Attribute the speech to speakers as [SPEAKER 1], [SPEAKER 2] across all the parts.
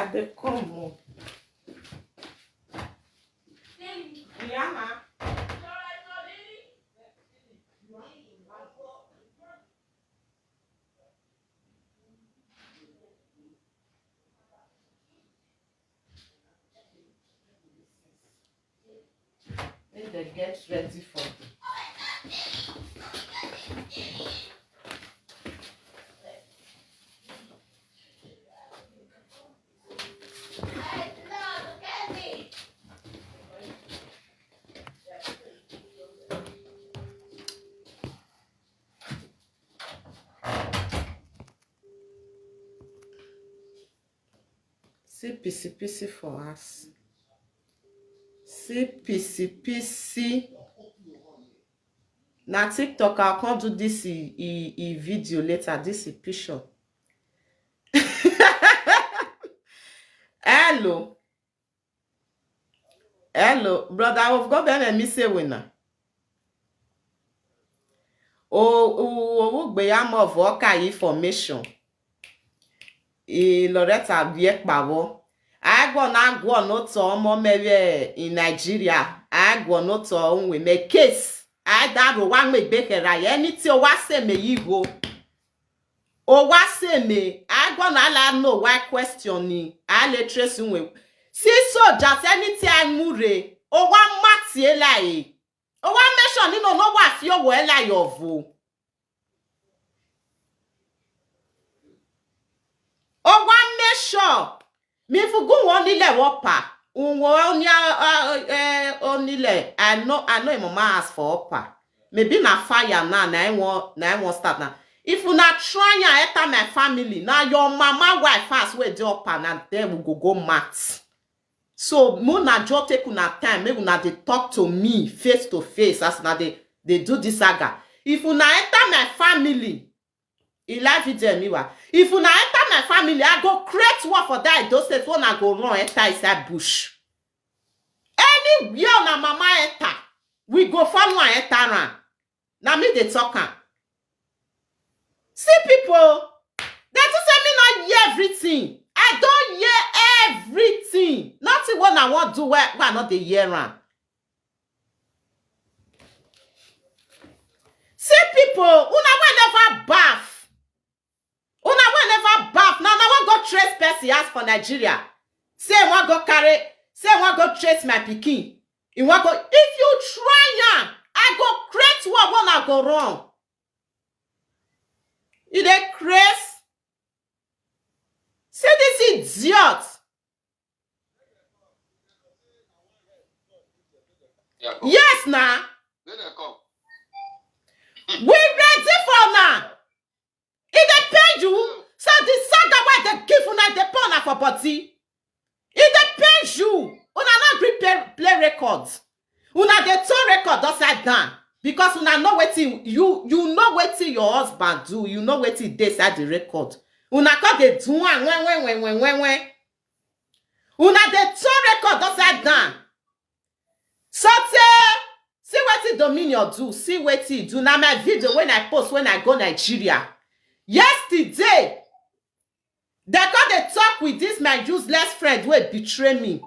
[SPEAKER 1] At the come. Yeah. Make them get ready for see pissy for us. See pissy. Now TikTok, I can't do this video later. This picture. Hello, brother. I've got them me say winner. We am of okay information. Loretta Biekbawo. I go no to Omo Mewe in Nigeria. I go no to we make case. I that one make baker anything o wa say me yigo. O wa say me. I go na la know why questioning. I le trace we. See so just anytime mure. O wa matie lai. O wa mention no wa fio we la yovo. O wa make sure me fugu won ile wopa. Unwo onile. I know mama ask for upper. Maybe na fire now. Na I want start now. If you not try and enter my family, now your mama wife fast way the upper and then we go mat. So muna just take una time. Maybe una they talk to me face to face as na they do this saga. If you not enter my family. If you na enter my family, I go create one for that. Those days when I go run enter inside bush. Anywhere na mama enter, we go follow and enter around. Now me they talking. See people, they just say me not hear everything. I don't hear everything. Nothing what I want to do where not the hear around. See people, una will never bath. Una will never bath. Now I go trace Percy ask for Nigeria. Say one go carry, say one go trace my pikin. You want go, if you try I go create what I go wrong. You dey craze? Say this idiot.
[SPEAKER 2] Yeah,
[SPEAKER 1] yes, now. We ready for now. It depends you. So the saga where they give una the pawn for body. It depends you. Una not play records. Una the turn record upside down. Because una know wetin you know wetin your husband do. You know wetin dey inside the record. Una call the do when. Una the turn record upside down. So see wetin Dominion do. See wetin do. Now my video when I post when I go Nigeria. Yesterday, they got to talk with this my useless friend who betray me.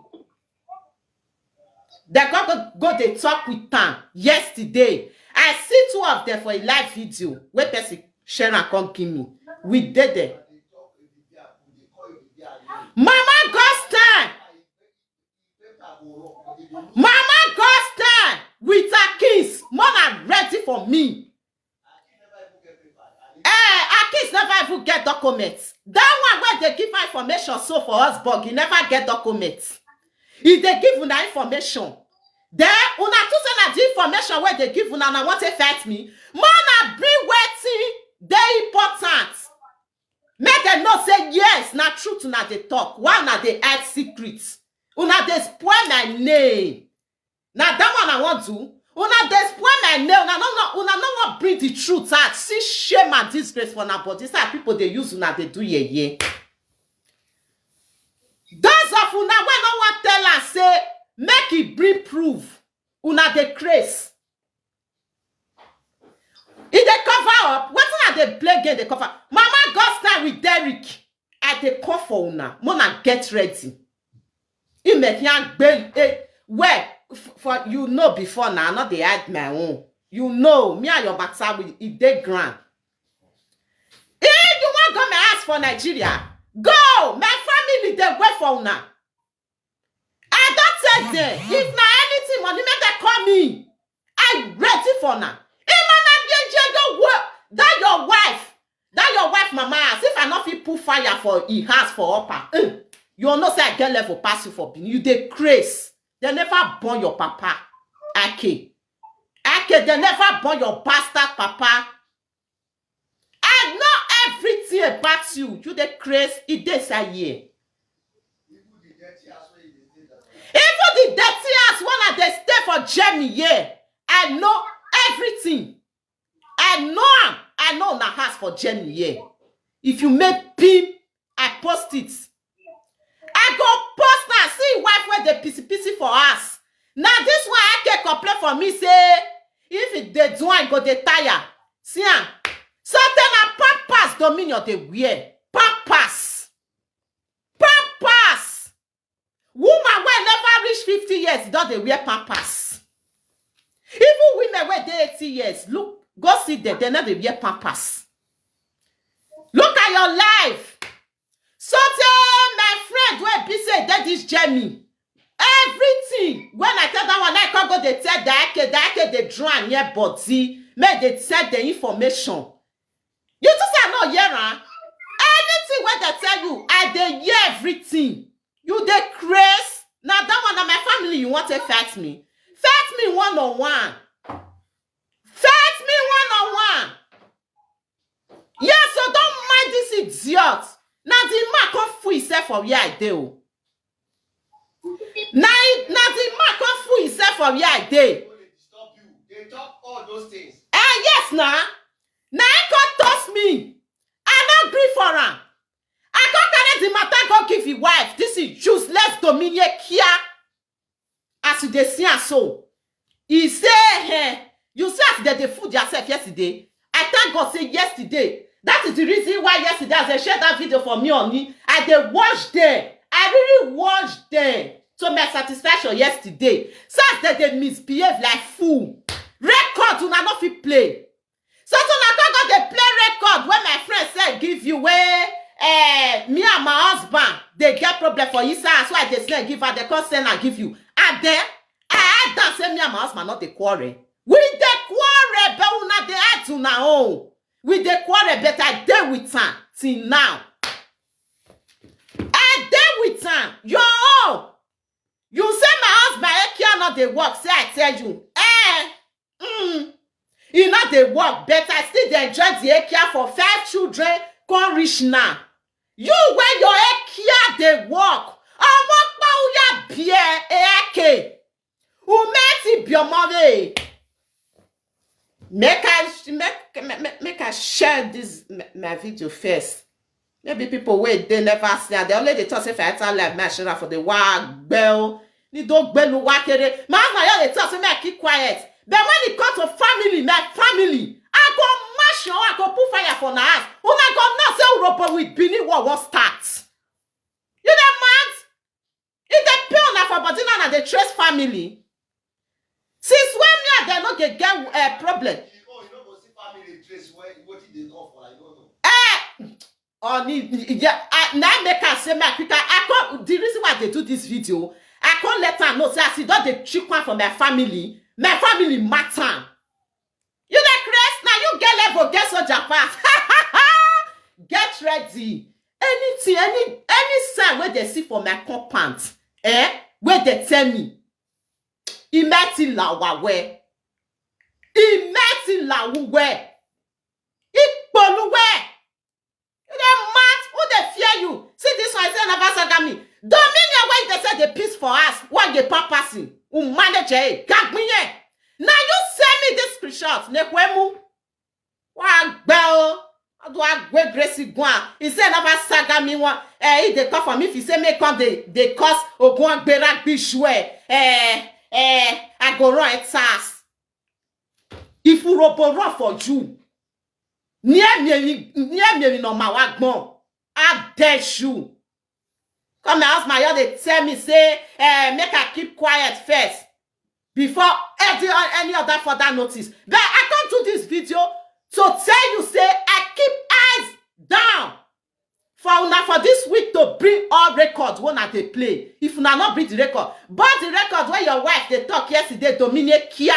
[SPEAKER 1] They got to go they talk with them yesterday. I see two of them for a live video where person Sharon come give me. We did it. Mama Gostan! Mama Gostan! With her kids, mama ready for me. Kids never even get documents. That one where they give her information so for us, but he never get documents. If they give una information, then una to send the information where they give una want to fight me. Man, bring waiting. They important. Make them not say yes, not true to not they talk. Why not they add secrets? Una they spoil my name. Now that one I want to. Una dey spoil my name. Una no want bring the truth out. See shame and disgrace for now, but these are people they use una they do ye. Those of una when no one tell and say make it bring proof. Una dey craze. If they cover up, what are they play game they cover? Mama got start with Derek. I I dey call for una. Mona get ready. You make young where for you know before now, not they hide my own. You know, me and your matter with it dey grand. If you want go my house for Nigeria, go. My family they wait for una. I don't tell them. If na anything money make them call me. I ready for now. That your wife, mama, as if I not fit put fire for e house for upper. You know say I get level pass you for being. You dey craze. They never born your papa. Ake, they never born your bastard papa. I know everything about you. You dey craze. It dey say here. Even the dirty ass when they stay for Germany, yeah. I know everything. I know na house for Germany, yeah. If you make pin, I post it. I go post now, see wife where they pissy for us. Now this one I can complain for me, say, if it they do I go they tire. See am. Something na pampers dominion they wear. Pampers. Woman wey never reach 50 years, don't they wear pampers. Even women wey dey 80 years, look, go see them, they never wear pampers. Look at your life. So tell my friend wey be say that this journey. Everything. When I tell that one, I can't go they tell that they draw near body. Make they tell the information. You just say no hear. Anything when they tell you, I they hear everything. You they craze. Now that one, my family, you want to fight me. Fight me one-on-one. Fight me one-on-one. Yes, so don't mind this idiot. Now the man come fool himself for where I do. Now the man come fool himself for where I do.
[SPEAKER 2] They talk all those things.
[SPEAKER 1] Yes, now. Now he come toss me. I not agree for him. I can't carry the matter go give his wife. This is useless dominion here. As you dey see and so. He say, hey, you said that they fooled yourself yesterday. I thank God say yesterday. That is the reason why yesterday as I shared that video for me on me, I dey watch them. I really watched them. So my satisfaction yesterday. Such that they misbehave like fool. Record do not fit play. So I can't go they play record when my friend said give you where me and my husband they get problem for you, that's why they say give her the consent and give you. And then I don't say me and my husband not the quarrel. We the quarrel, but we not the add to now. We the quarrel, but I deal with her till now. I deal with her. Yo, you say my husband cannot they work. Say I tell you, you not they work, but I still they enjoy the care for 5 children. Come reach now. You where your care they work. Omo pa uya iye-eki. Umeti biomove. Make I share this my video first. Maybe people wait they never see and they only they talk say if I tell like my share for the wag bell. Ni do gbelu wakere. My husband they talk say me I keep quiet. But when it comes to family, my family, I go mash your, I go put fire for the house. When I go not say Europa with Bini what start. You the mad? If they pay on her for body now and they trace family. Since when me and they not get problem?
[SPEAKER 2] Oh, you don't go see family trace what it is off for, I don't know.
[SPEAKER 1] Now make her say my quicker. I can't. The reason why they do this video, I can't let her know. Say I see don't they trick one from my family. My family matter. You the crest now. You get level, get soldier pass. Get ready. Anything, any sign where they see for my compound, where they tell me, imeti lawa we, imeti lawu we, ikpolu we. You the mad? Who they fear you? See this one say never saga me. Dominion where they say the peace for us. What they purposing? Who manage it? Gagminye. Now you send me this screenshot. Nekwemu. What bell? How do I go Gracie Guan? He said never saga me one. They come for me. If he say me come they cause Oguan Berak Bishwe. I go run it fast. If you run for you. Near me no my wagbon. I dead shoe. Come my husband, you they tell me, say, make her keep quiet first before any other further notice. But I can't do this video to tell you, say, I keep eyes down for this week to bring all records when I they play. If una not bring the record, but the record where your wife they talk yesterday, Dominique Kia,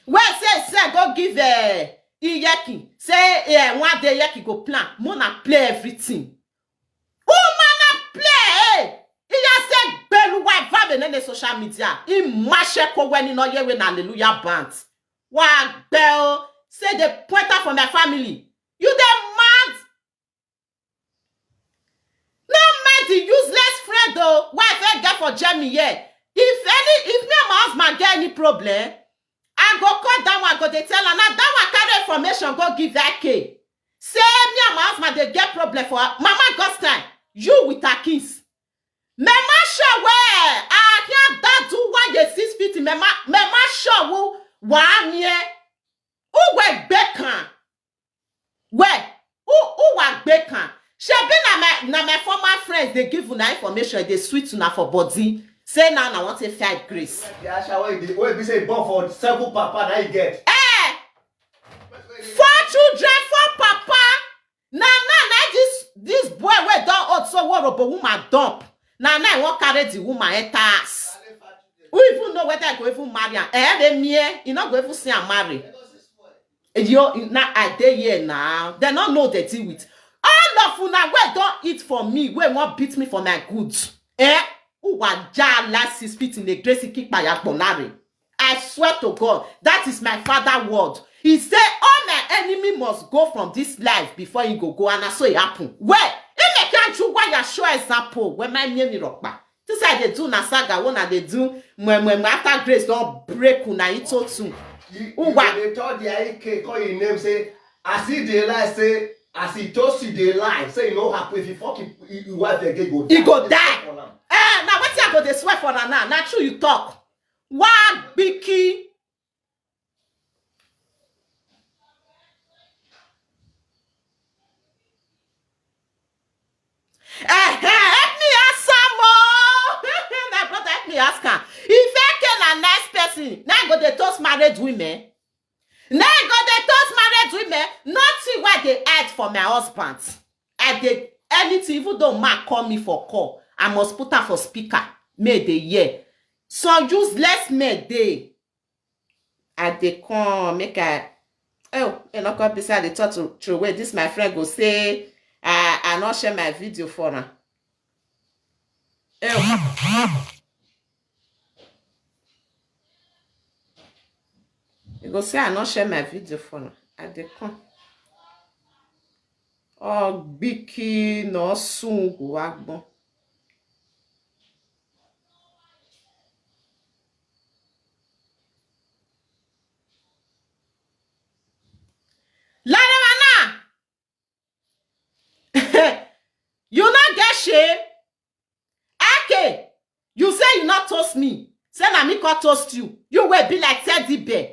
[SPEAKER 1] where say go give iye-eki, say one day iye-eki go plan, Mona play everything. Woman play. He just said belu wa vibe in social media. He mashe ko when no ye when hallelujah band. Wa bell say the pointer from my family. You the mad. No mind the useless friend though. Why I get for Jamie here? If me and my husband get any problem, I go call that one, go they tell her now that one carry information, go give that K. Say me and my husband they get problem for her. Mama Gostan, you with her kiss. Mema sure where I can't that do why you 6 feet. Mema sure who one year. Who were bekan? Where? Who were bekan? She be na my former friends, they give you na information, they sweet to na for body. Say now I want to fight grace.
[SPEAKER 2] Yeah, where be say born for 7 papa now you get.
[SPEAKER 1] 4 children, 4 papa. Now this boy we don't also worry about woman dump. Now I want carry the woman enters. Who even know whether I go even marry her? You not go even see her marry. You now I dey here now. They don't know they deal with. All of you now we don't eat for me. We won't beat me for my goods. Who was jar last 6 feet in the grace kick by bonari. I swear to God, that is my father word. He said, all my enemy must go from this life before he go. And I saw it happen. Where? If can't you why you show example when my name is Rockba. This is they do na saga when they do when after grace don't break una ito too.
[SPEAKER 2] They told the iye-eki call your name say as he dey lie say as he toast you dey lie say you no happy if you fuck you wife again go die.
[SPEAKER 1] He go die. Now what you go dey swear for now? Now true you talk. What Biki? Help me ask some more. My brother, help me ask her. If I can a nice person, now go they toast married women. Now go they toast married women. Nothing what they add for my husband. I did anything, even though Mark call me for call, I must put her for speaker. May they hear. So useless may they. I they come make a you know come beside the talk to throw away. This my friend go say I not share my video for her. You go say I not share my video for her. I dey come. Oh, Biki no soon go agbon. Laramana! You not get shame? Okay. You say you not toast me. Say na me can toast you. You will be like Teddy Bear.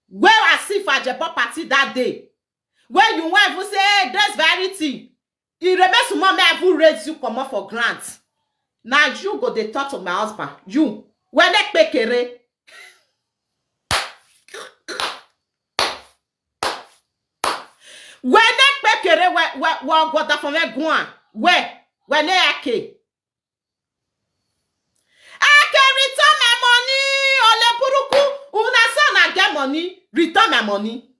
[SPEAKER 1] Where I see for Jebo party that day. Where you want to say dress variety. He remains mom ever raise you come up for grants. Now you go the talk to my husband. You when they pay kere. When they pay kere what got from me go where when they ake. I can return my money. Ole puruku. Una son I get money. Return my money.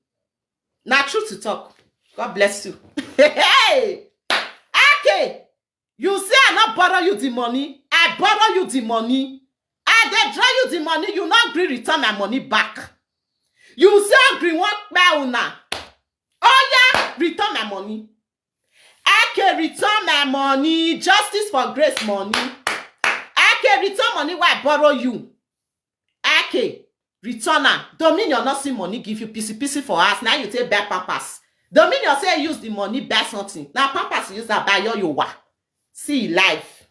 [SPEAKER 1] Now truth to talk. God bless you. Hey. Okay. You say I not borrow you the money. I borrow you the money. I dey draw you the money. You not agree return my money back. You say agree one by una. Oh yeah, return my money. I can return my money. Justice for grace money. I can return money where I borrow you. I can return her. Dominion not see money give you PC for us. Now you take buy pampers. Dominion say use the money buy something. Now pampers use that buy your wa. See life.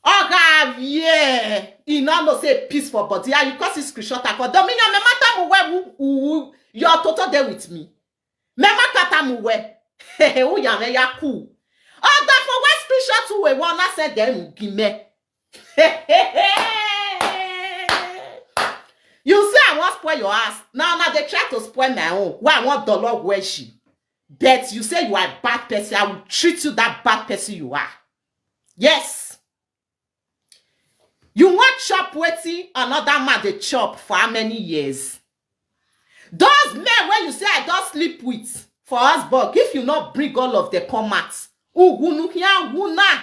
[SPEAKER 1] Oh God, yeah. You know say peace for body. Yeah, you cause it's screenshot. Dominion, me matter where you're total there with me. Me matter mu where. Who ya me ya cool. Oh, that for West screenshot to a one, I said them give me. You say I want spoil your ass. Now they try to spoil my own. Why I want the Lord where she. But you say you are a bad person. I will treat you that bad person you are. Yes. You want chop waiting another man they chop for how many years? Those men when you say I don't sleep with for husband, if you not bring all of the comments, ugunu here wuna.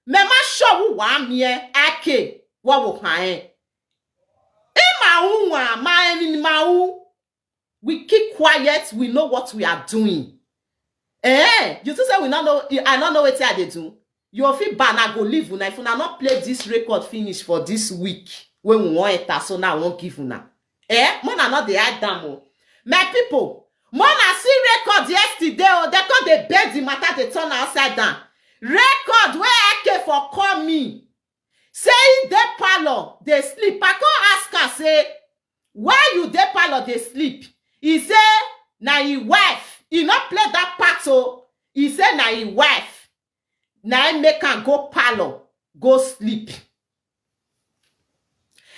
[SPEAKER 1] Mema show wa me ake what will hae. We keep quiet, we know what we are doing. You say we not know, I don't know what they do. You feel bad, I go leave una. If una not play this record finish for this week, when we want it, so now I won't give una. Mona not the Adam. My people, Mona see record yesterday, they call the bed the matter they turn outside down. Record where I came for call me. Say they parlor, they sleep. I can't ask her, say, why you they parlor, they sleep? He say, na your wife. He not play that part, so he say, na your wife. Now I make her go parlor, go sleep.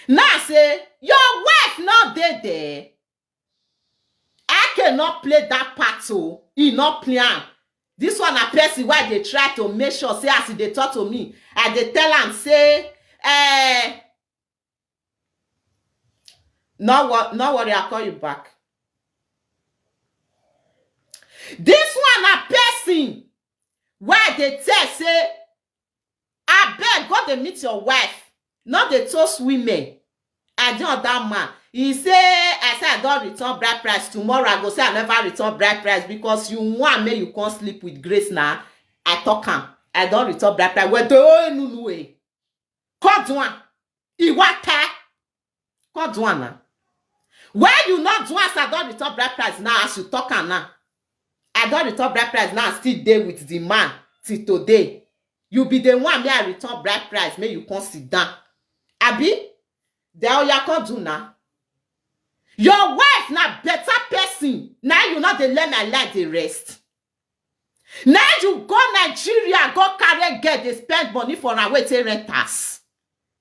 [SPEAKER 1] Now say, your wife not there. I cannot play that part, so he not plan. This one a person why they try to make sure, say as they talk to me, and they tell and say, no worry, I'll call you back. This one a person why they tell say, I beg go to meet your wife, not the toast women. I don't that man. He say, I say I don't return bride price. Tomorrow I go say I never return bride price because you want me, you can't sleep with Grace now. I talk him. I don't return bride price. Where do you know? Come do one. Iwata. Come do one now. Where you not do as I don't return bride price now as you talk now. I don't return bride price now. Still there with the man till today. You be the one me I return bride price. May you can't sit down. Abi, there you can't do now. Your wife na better person. Now you not the learn and like the rest. Now you go Nigeria, go carry get they spend money for a waiting renters.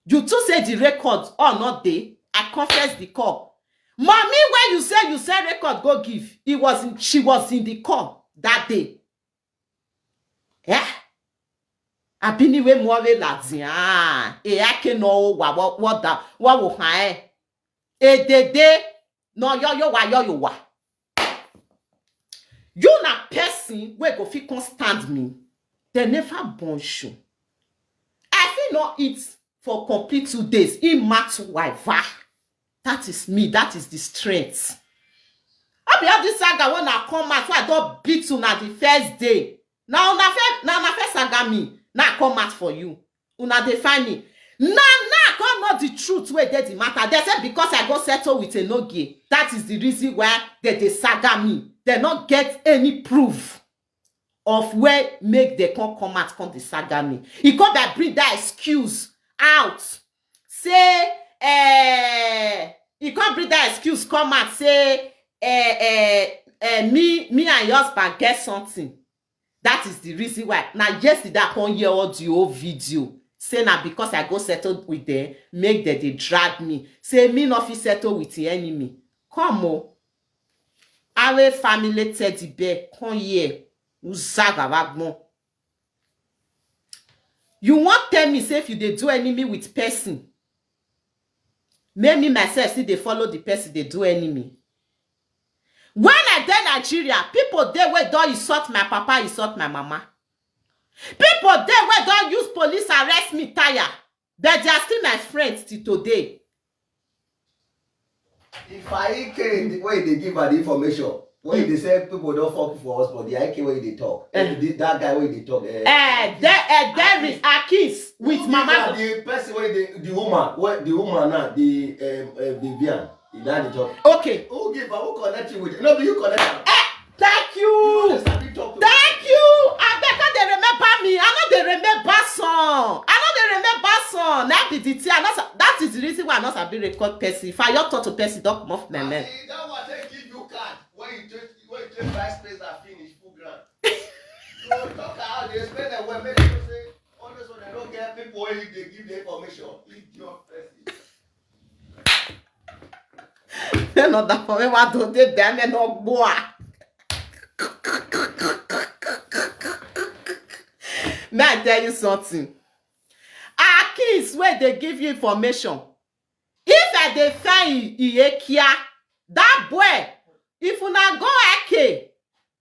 [SPEAKER 1] You too say the record or not they. I confess the call. Mommy, when you say record go give, she was in the call that day. Yeah. Abiniwe mwawe lazia. I can know what will hae. Dede. No, yo wa. You na person where go fit stand me. They never born you. I feel not eat for complete 2 days. In March wife. That is me. That is the strength. I be have this saga when I come out. So I don't beat you na the first day. Now na first saga me. Now I come out for you. Una define me. Nah, come not the truth where they the matter. They said because I go settle with a no-gay. That is the reason why they saga me. They not get any proof of where make they come out come the saga me. He come that bring that excuse out. Say, he can't bring that excuse come out. Say, me and your husband get something. That is the reason why. Now, yesterday I come hear audio video. Say now because I go settle with them, make them they drag me. Say me not fit settle with the enemy. Come on. Our family teddy bear, come here. You want tell me say if you they do enemy with person. Make me myself see they follow the person they do enemy. When I dey Nigeria, people there where don't insult my papa, insult my mama. People there where don't use police arrest me tire. But they are still my friends till today.
[SPEAKER 2] If I came the way they give her the information, when they say people don't fuck for us, but the IK way they talk. That guy way they talk.
[SPEAKER 1] There is a kiss with mama.
[SPEAKER 2] The person where the woman now, the Vivian. Now they talk.
[SPEAKER 1] Okay.
[SPEAKER 2] Who give her? Who connect you with it? No, but you connect her.
[SPEAKER 1] Thank you. Thank you. I better they remember me. I know they remember song. That be the tea. That is the reason why I not be record person. If I talk to person, don't come off my man.
[SPEAKER 2] That one they give you card when you take vice space and finish full grant. So talk how they spend well, make them say, always when they don't get people when they give the information, idiot person.
[SPEAKER 1] No, that for me, what do they damn and no boy? May I tell you something? Our kids where they give you information. If I dey find iye-eki, that boy, if una go eke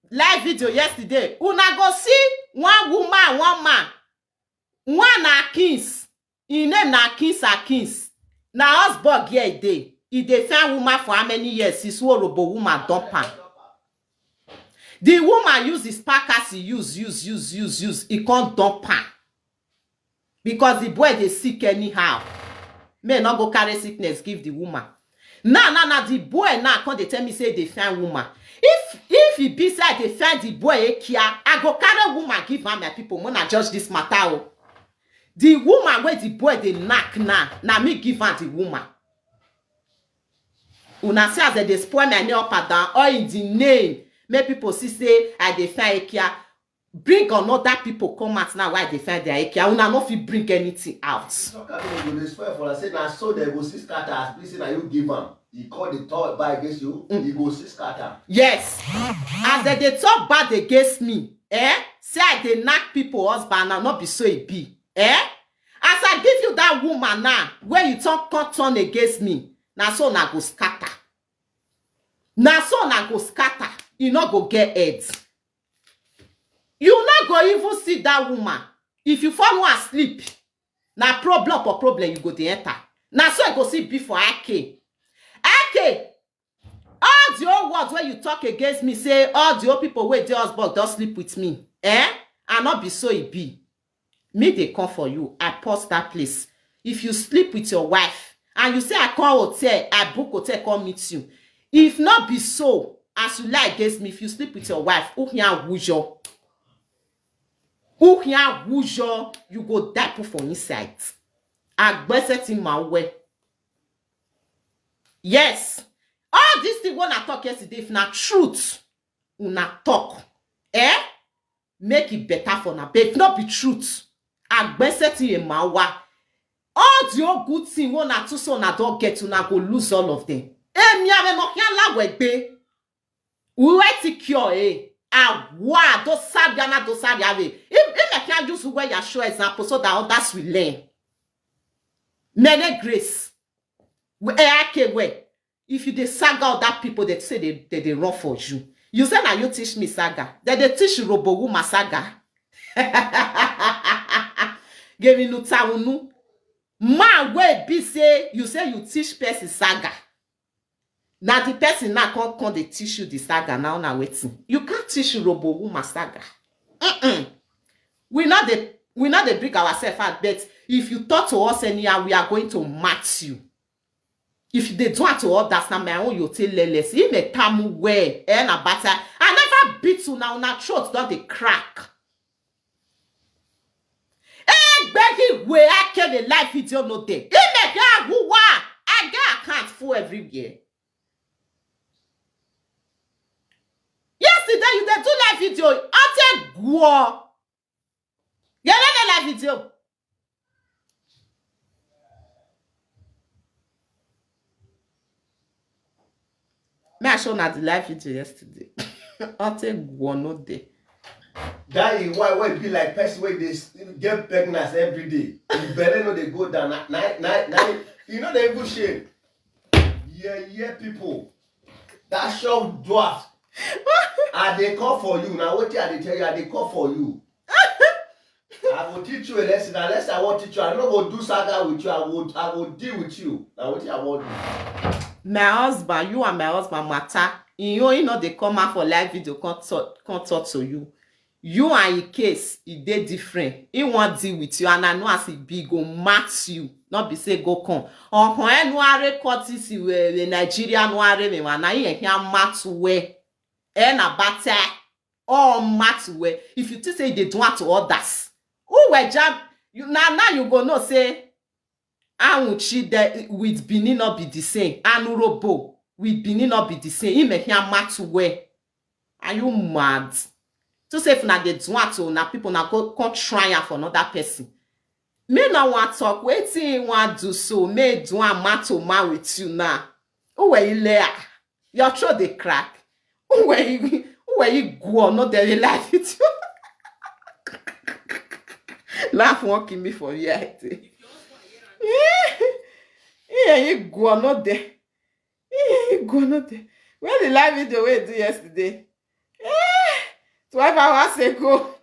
[SPEAKER 1] live video yesterday, una go see one woman, one man, one na kings. His name na kings. Na husband here e dey. E dey find woman for how many years? His lobolobo woman dump am. The woman use his packers, he use. He can't dump am. Because the boy dey sick anyhow. May not go carry sickness, give the woman. Now, the boy now come they tell me say they find woman. If he be say they find the boy ekia, I go carry woman give am my people. When I judge this matter, oh. The woman where the boy they knack now me give am the woman. Una say as they spoil my name up and down, or in the name, make people see say I dey find ekia. Bring another people come out now why they find their ekia. Una no fit bring anything out.
[SPEAKER 2] So can you swear for I say now so they go see scatter as please now you give am. He call the talk bad against you, he go see scatter.
[SPEAKER 1] Yes. As they talk bad against me, say I dey knack people husband and not be so it be. As I give you that woman now, where you turn against me, now so na go scatter. Now so na go scatter. You not go get heads. You not go even see that woman. If you fall asleep, na problem for problem you go to enter. Now so I go see before Ake. All the old words where you talk against me, say all the old people where the husband don't sleep with me. And not be so it be. Me they come for you. I pause that place. If you sleep with your wife and you say I call hotel, I book hotel, come meet you. If not be so, as you lie against me, if you sleep with your wife, you go die put for inside. Agbeset in my way. Yes. All this thing when I talk yesterday, if not truth, una talk. Make it better for na. But if not be truth, agbeset in my way. All the old good thing when I so na don't get, una go lose all of them. Mi ave mo kian la wegbe. Uwe ti kyo Awa, do sabia na do sabia ve. If can just where you show example so that others will learn. Many grace. If you dey saga other people that say they run for you. You say now you teach me saga. Then they teach robo woman saga. Give me no taunu. Man wey be say you teach person saga. Now the person now come they teach you the saga now waiting. You can't teach robo woman saga. We not the break ourselves out, but if you talk to us anyhow, we are going to match you. If they do it to others, now my own you tell less. You may tamu way and a batter. I never beat you now. Now throat don't they crack. Begging where I can the live video no day. He make a who I get account for every year. Yesterday you did do live video. I take go. You know the live video. Me I show na the live video yesterday. I take go no day.
[SPEAKER 2] That is why it be like person where they get pregnant every day. You better know they go down. You know they even shame. Yeah, people. That show dwarf. And they call for you. Now what I tell you, they call for you. I will teach you a lesson. Unless I want to teach you, I'm not going to do saga with you. I will deal with you. Now what I want to do.
[SPEAKER 1] My husband, you and my husband matter. You know they come out for live video, can't talk to you. You and your case, it dey different. He won't deal with you, and I know as it be go match you. Not be say go come. No are courtis we Nigeria no are me man. Na here match we. Na bata. All match we. If you think say they do it to others, who were jam you now you go know say Anwuchi that with Benin not be the same. Anurobo with Benin not be the same. He make him match we. Are you mad? To say if na dey do am to na people na go come try am for another person. Me no want talk wetin you want do so me do am man to man with you now. Who were you layer? Your throat dey crack. Who were you go no dey life with you? Laugh won't kill me for here. Yeah, you go not there. You go not there. Where the live video we do yesterday? 12 hours ago.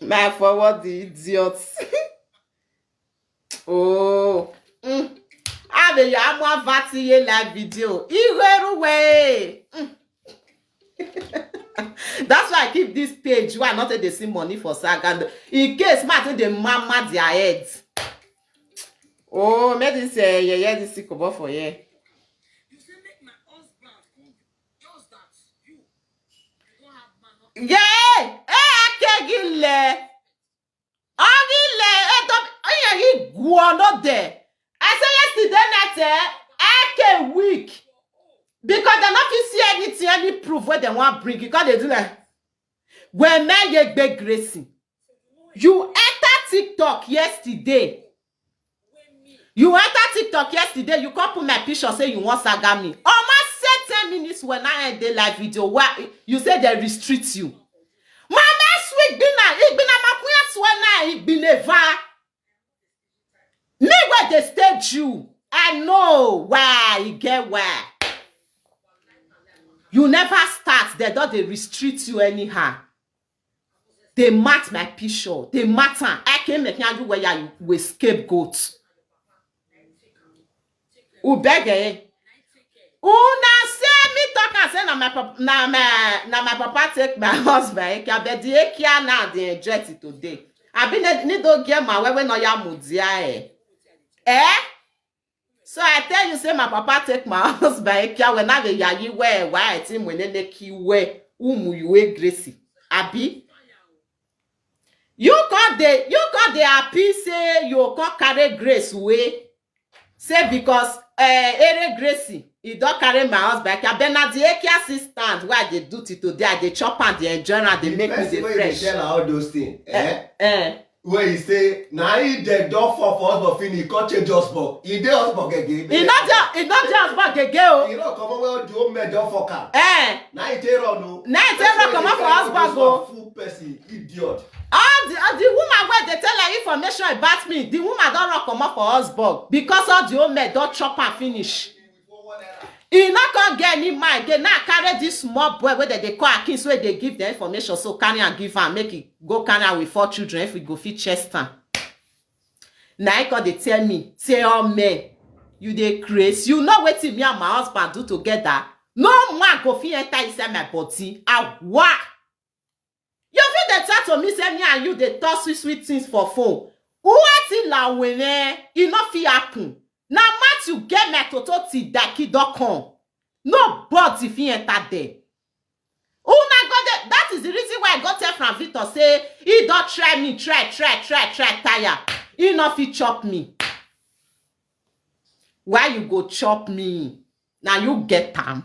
[SPEAKER 1] My forward the idiots. Oh. Ave ya mo vati ye live video. Iweruwe. That's why I keep this page. Why not they see money for saga? In case man they mama their heads. Oh, me this yeah this sick about for yeah.
[SPEAKER 3] You say make my husband just that you don't have man.
[SPEAKER 1] Yeah, akegile. Ogile he go not there. I say yesterday night ake week. Because they not see anything, any proof where they want to bring. Because they do like, when men get big gracing, you enter TikTok yesterday. You come put my picture, say you want saga me. Almost 10 minutes when I end the live video, where you say they restrict you. Mama sweet dinner, ik been a makuya swana, ik been a va. Me where they stage you. I know why, you get where. You never start. They don't they restrict you anyhow. They match my picture. They matter. I can't make you where you will scapegoat. Who beg eh? Una say me talk and say na my papa take my husband. Can be the ekia now they enjoy it today. I been need to get my way no ya mudia eh? So I tell you, say my papa take my husband when I be yayi where why I think when they ki where you Gracie. Abi. You can't they happy say you can't carry Grace away. Say because Ere Gracie, he don't carry my husband. Then at the Eki assistant why they do it today, they chop and they enjoy and they make me the fresh.
[SPEAKER 2] Tell all those things. Where he say, now he dead dog for husband finish, can't change husband. He did husband again.
[SPEAKER 1] He not just husband again.
[SPEAKER 2] He not come over do me dog for car. Now he tell on no.
[SPEAKER 1] Now he tell come up for husband go.
[SPEAKER 2] Full person, idiot.
[SPEAKER 1] The woman where they tell her information about me, the woman don't run come up for husband because all the old men don't chop and finish. He not gonna get any mind. They not carry this small boy where they call a kids where they give the information. So carry and give and make it go carry with 4 children if we go fit Chester. Now they tell me, say oh man, you dey crazy. You know what me and my husband do together. No man go fit enter inside my body. What? You feel the chat to me say me and you they talk sweet things for phone. What in la wene? It not fit happen. Now match you get my tototidaki.com. No bots if he enter there. Oh my God, that is the reason why I got tell from Victor say he don't try me, try tire. He not fit chop me. Why you go chop me? Now you get time.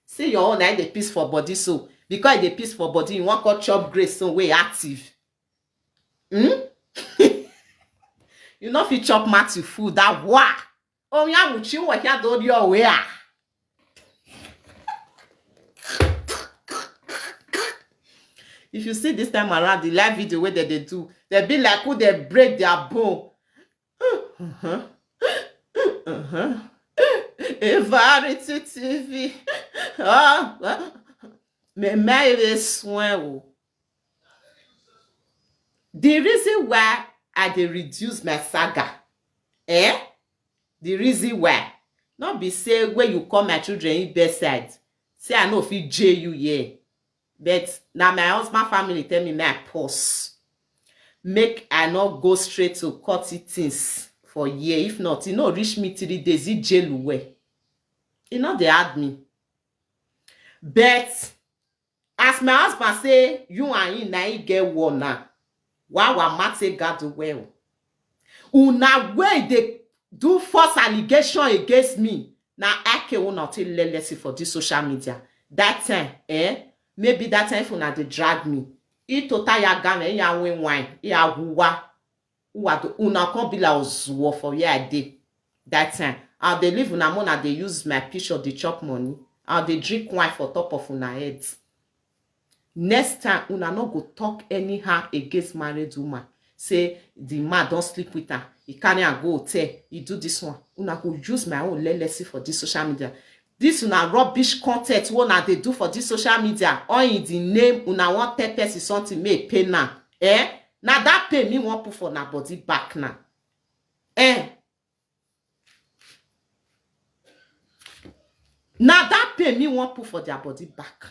[SPEAKER 1] See your own eye the piece for body so because the piece for body you want to chop Grace so way active. You know fit chop Matthew food that wa. Oh yeah, muchi what ya do your way. If you see this time around the live video where they do, they be like who they break their bone. Evarity TV. Me may swear. The reason why I dey reduce my saga, the reason why, not be say where you call my children in bedside, say I know if you jail you here, but now my husband family tell me may I pause, make I not go straight to cut it things for year. If not, you know reach me 3 days, it jail away. You know they had me, but as my husband say, you and you now get one now. Why wa mate God well? Una way they do false allegation against me. Now I can not tell lessons for this social media. That time, maybe that time if una dey drag me. I total ya game ya win wine. Ya huwa. Una come be like Ozuo for where I dey. That time. I'll dey live una mona dey use my picture dey chop money. I'll dey drink wine for top of una heads. Next time, una no go talk anyhow against married woman. Say the man don't sleep with her. He carry and go hotel. He do this one. Una go use my own lelesi for this social media. This una rubbish content una they do for this social media. Or in the name una want tell person something may pay now. Now that pay me want put for na body back now. Now that pay me want put for their body back.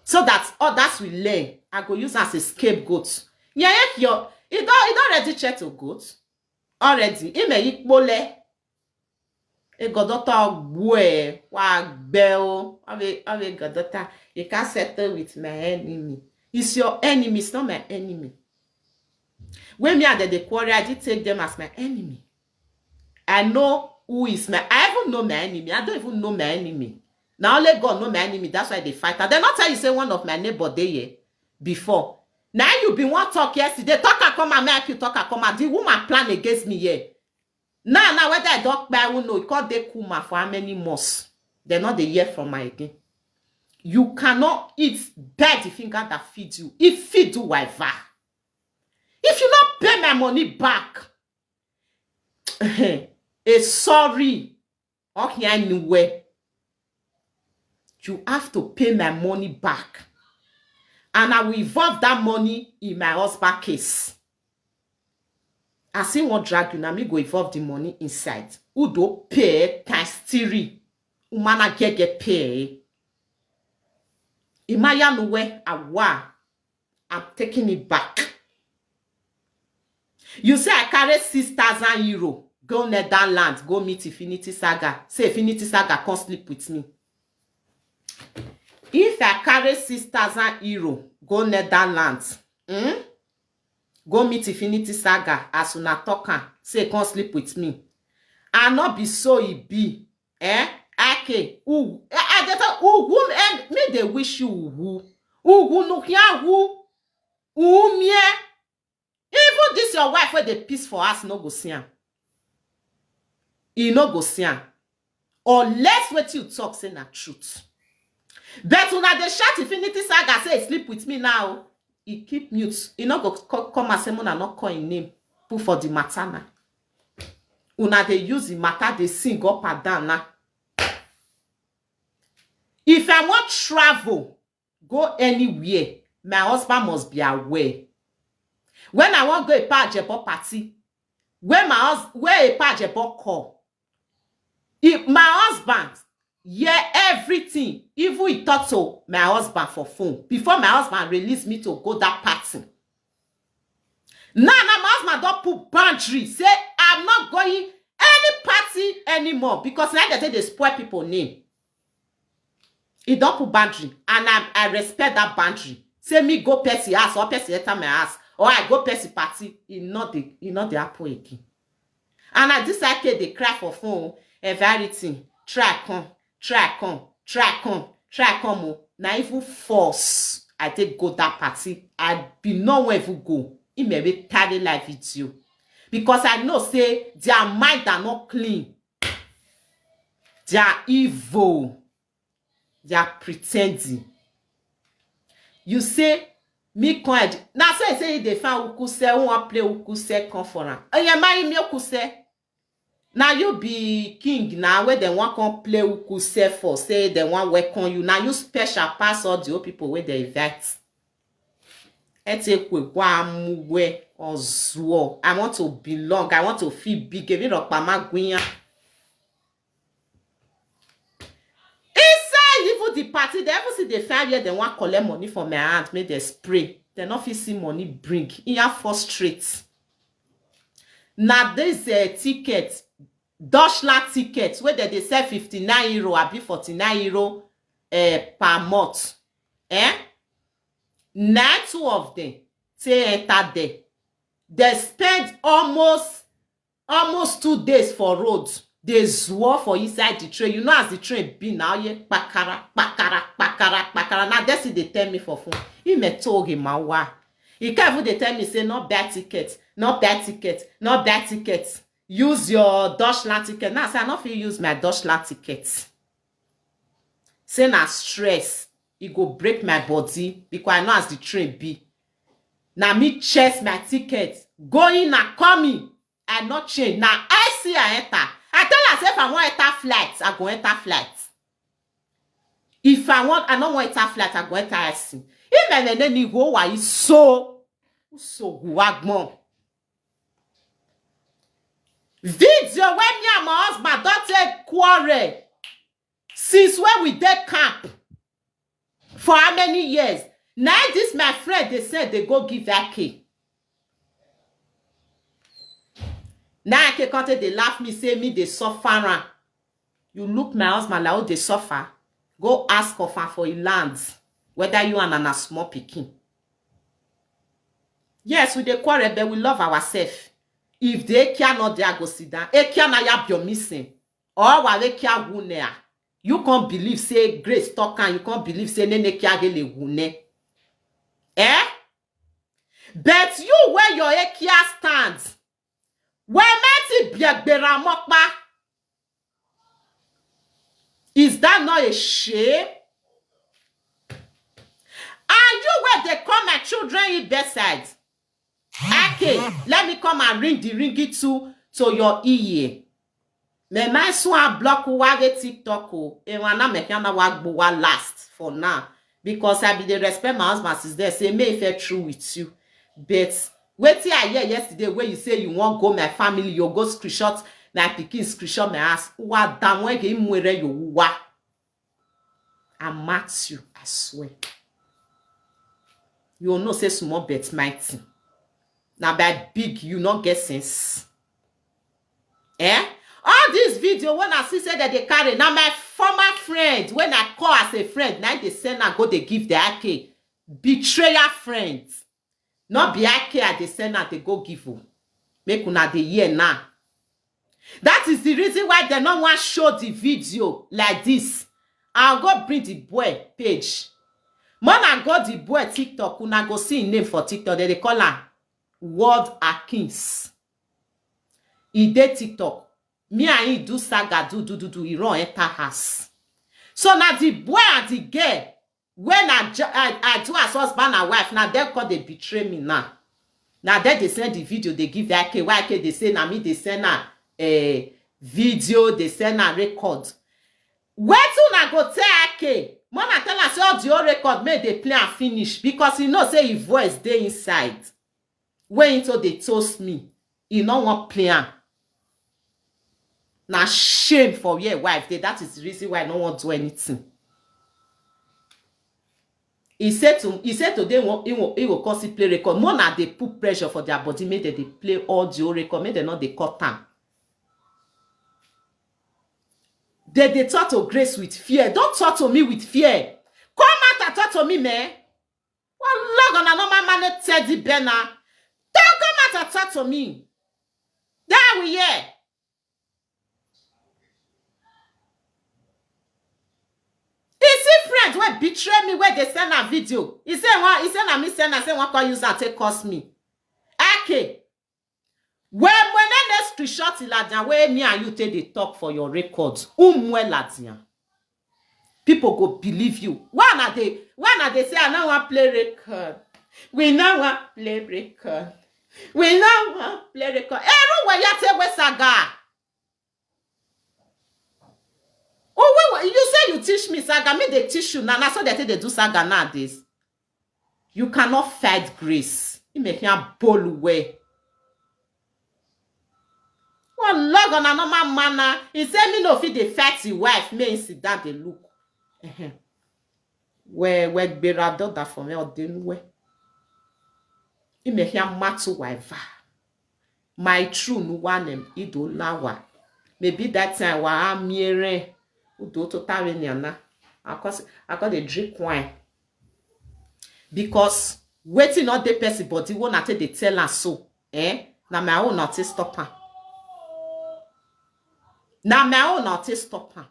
[SPEAKER 1] So that others will learn. I go use as a scapegoat. Yeah, you don't already check to goat. Already. Ime ikbole. E godota gwe. Wa bell. Ave godota. You can't settle with my enemy. It's your enemy. It's not my enemy. When me and the quarry, I did take them as my enemy. I know who is my... I even know my enemy. I don't even know my enemy. Now only God know my enemy. That's why they fight. And then not tell you say one of my neighbor there here before. Now you been one talk yesterday. Talk and come and make you talk and come and the woman plan against me here. Now whether I don't buy who know it called they kuma for how many months. They're not the year from my again. You cannot eat bad the finger that feeds you. It feed you whatever. If you not pay my money back, sorry. Okay, anyway. You have to pay my money back. And I will involve that money in my husband case. I see one drag you, now me go involve the money inside. Who do pay times 3. Umana get pay. Imaya nuwe awa. I'm taking it back. You say I carry 6,000 euro. Go Netherlands, go meet Infinity Saga. Say Infinity Saga come sleep with me. If I carry 6,000 euro, go Netherlands, go meet Infinity Saga as una talker, say come sleep with me. I not be so it be, Okay, me they wish you no me. Even this your wife where the peace for us no go see am. You no go see am. Unless what you talk say na truth. But una dey shout Infinity Saga say sleep with me now. He keep mute. He not go come and say una not call him name. Put for the matter now. Una dey use the matter they sing up and down now. If I want travel, go anywhere, my husband must be aware. When I want go a pajebo party, when a pajebo call, if my husband hear everything, even he talk to my husband for phone before my husband release me to go that party. Now my husband don't put boundary. Say I'm not going any party anymore because now they spoil people name. He don't put boundary, and I respect that boundary. Say me go Percy house or Percy enter my house, or I go Percy party. He not the apple again. And I decide they cry for phone everything. Try come. Now even force I take go that party. I be nowhere to go. It may be carry life with you. Because I know say their mind are not clean. They are evil. They are pretending. You say me coin. Now say they found ukuse who want play ukuse conference. And you marry me ukuse. Now you be king now where they want come play ukuse for say they want welcome you. Now you special pass all the old people where they invite. I want to belong. I want to feel big. Even the party, they ever see the 5 years they want collect money from my aunt, make they spray. They not fit see money bring. In your frustrate. Now this ticket, Deutschland tickets, where they sell 59 euro or be 49 euro per month. 2 of them say enter there. They spend almost 2 days for road. They swore for inside the train. You know as the train be now, pakara. pakara. Now that's it they tell me for phone. He me told him why. He can't even they tell me say not buy ticket, not buy ticket, not buy ticket. Use your Deutschland ticket. Now say I not feel use my Deutschland ticket. Say na stress. It go break my body because I know as the train be. Now me chase my ticket. Going and coming. I not change. Now I see I enter. I tell myself if I want enter flight, I go enter flight. If I don't want enter flight, I go enter IC. Even when you go, why is so guagmon. Video when me and my husband don't take quarrel since when we did camp for how many years. Now this my friend they said they go give that key. Now I can't they laugh me say me they suffer. You look my husband like how they suffer. Go ask of her for your lands whether you and a small picking. Yes, we dey quarrel, but we love ourselves. If they cannot there go sit down, e cannot ya be missing. Or wale kia wune. You can't believe say Grace talk and you can't believe say nene kia gele wune. Eh? But you where your ekia stands. Where meti biagbera mokpa. Is that not a shame? And you where they call my children in bedside. Okay, let me come and ring the ringy to your ear. Me my swan block wage TikTok o. E wana me kana wagbo wa last for now. Because I be the respect my husband is there. Say may if true with you. But wait till I hear yesterday where you say you want go my family, you go screenshot na pikin screenshot my ass. Wa damn we ge mwere yo wa. I match you, I swear. You will not say small bet mighty. Now by big, you not get sense. Eh? All this video, when I see say that they carry, now my former friend, when I call as a friend, now they send and go, they give the AK. Betrayer friends. Not be AK at the send and they go give you. Make una the year now. That is the reason why they don't want to show the video like this. I'll go bring the boy page. Man, I got the boy TikTok. Una go see his name for TikTok. They call her World Akins. He did TikTok. Me and he do saga, do. He run enter house. So now the boy and the girl, when I do as husband and wife, now they call they betray me now. Now they send the video, they give the AK. Why they say now me they send a video, they send a record. Where to na go tell AK? Mona tell us all the record made they play and finish because he know say his voice dey inside. When into they toast me, he no want play. Now shame for your wife. That is the reason why I don't want to do anything. He said to them he will cause play record. Mona they put pressure for their body, make they play audio record, make they not they cut time. They talk to Grace with fear. Don't talk to me with fear. Come out and talk to me, man. What log on a normal man Teddy Benna? Don't come out and talk to me. There we are. You see friends where betray me where they send a video. He said na me send and say one can use and take cost me. Okay. When I screenshot it, where me and you take the talk for your records, people go believe you. When are they say I don't want play record? We now want play record. We now want play record. Everywhere you take with saga. Oh, wait, you say you teach me saga, me they teach you now. So they do saga nowadays. You cannot fight Grace. You make him bowl away. One log on a normal manner. He said me no fit the fight the wife. Me sit down they look. Where berado that for me or den where. He make him matu wife. My true no one him ido lawa. Maybe that time wa amire. Udo to taweniana. I got a drink wine. Because waiting not the person body won't at the tell her so. Now my own not stop her. Now my own not stop her.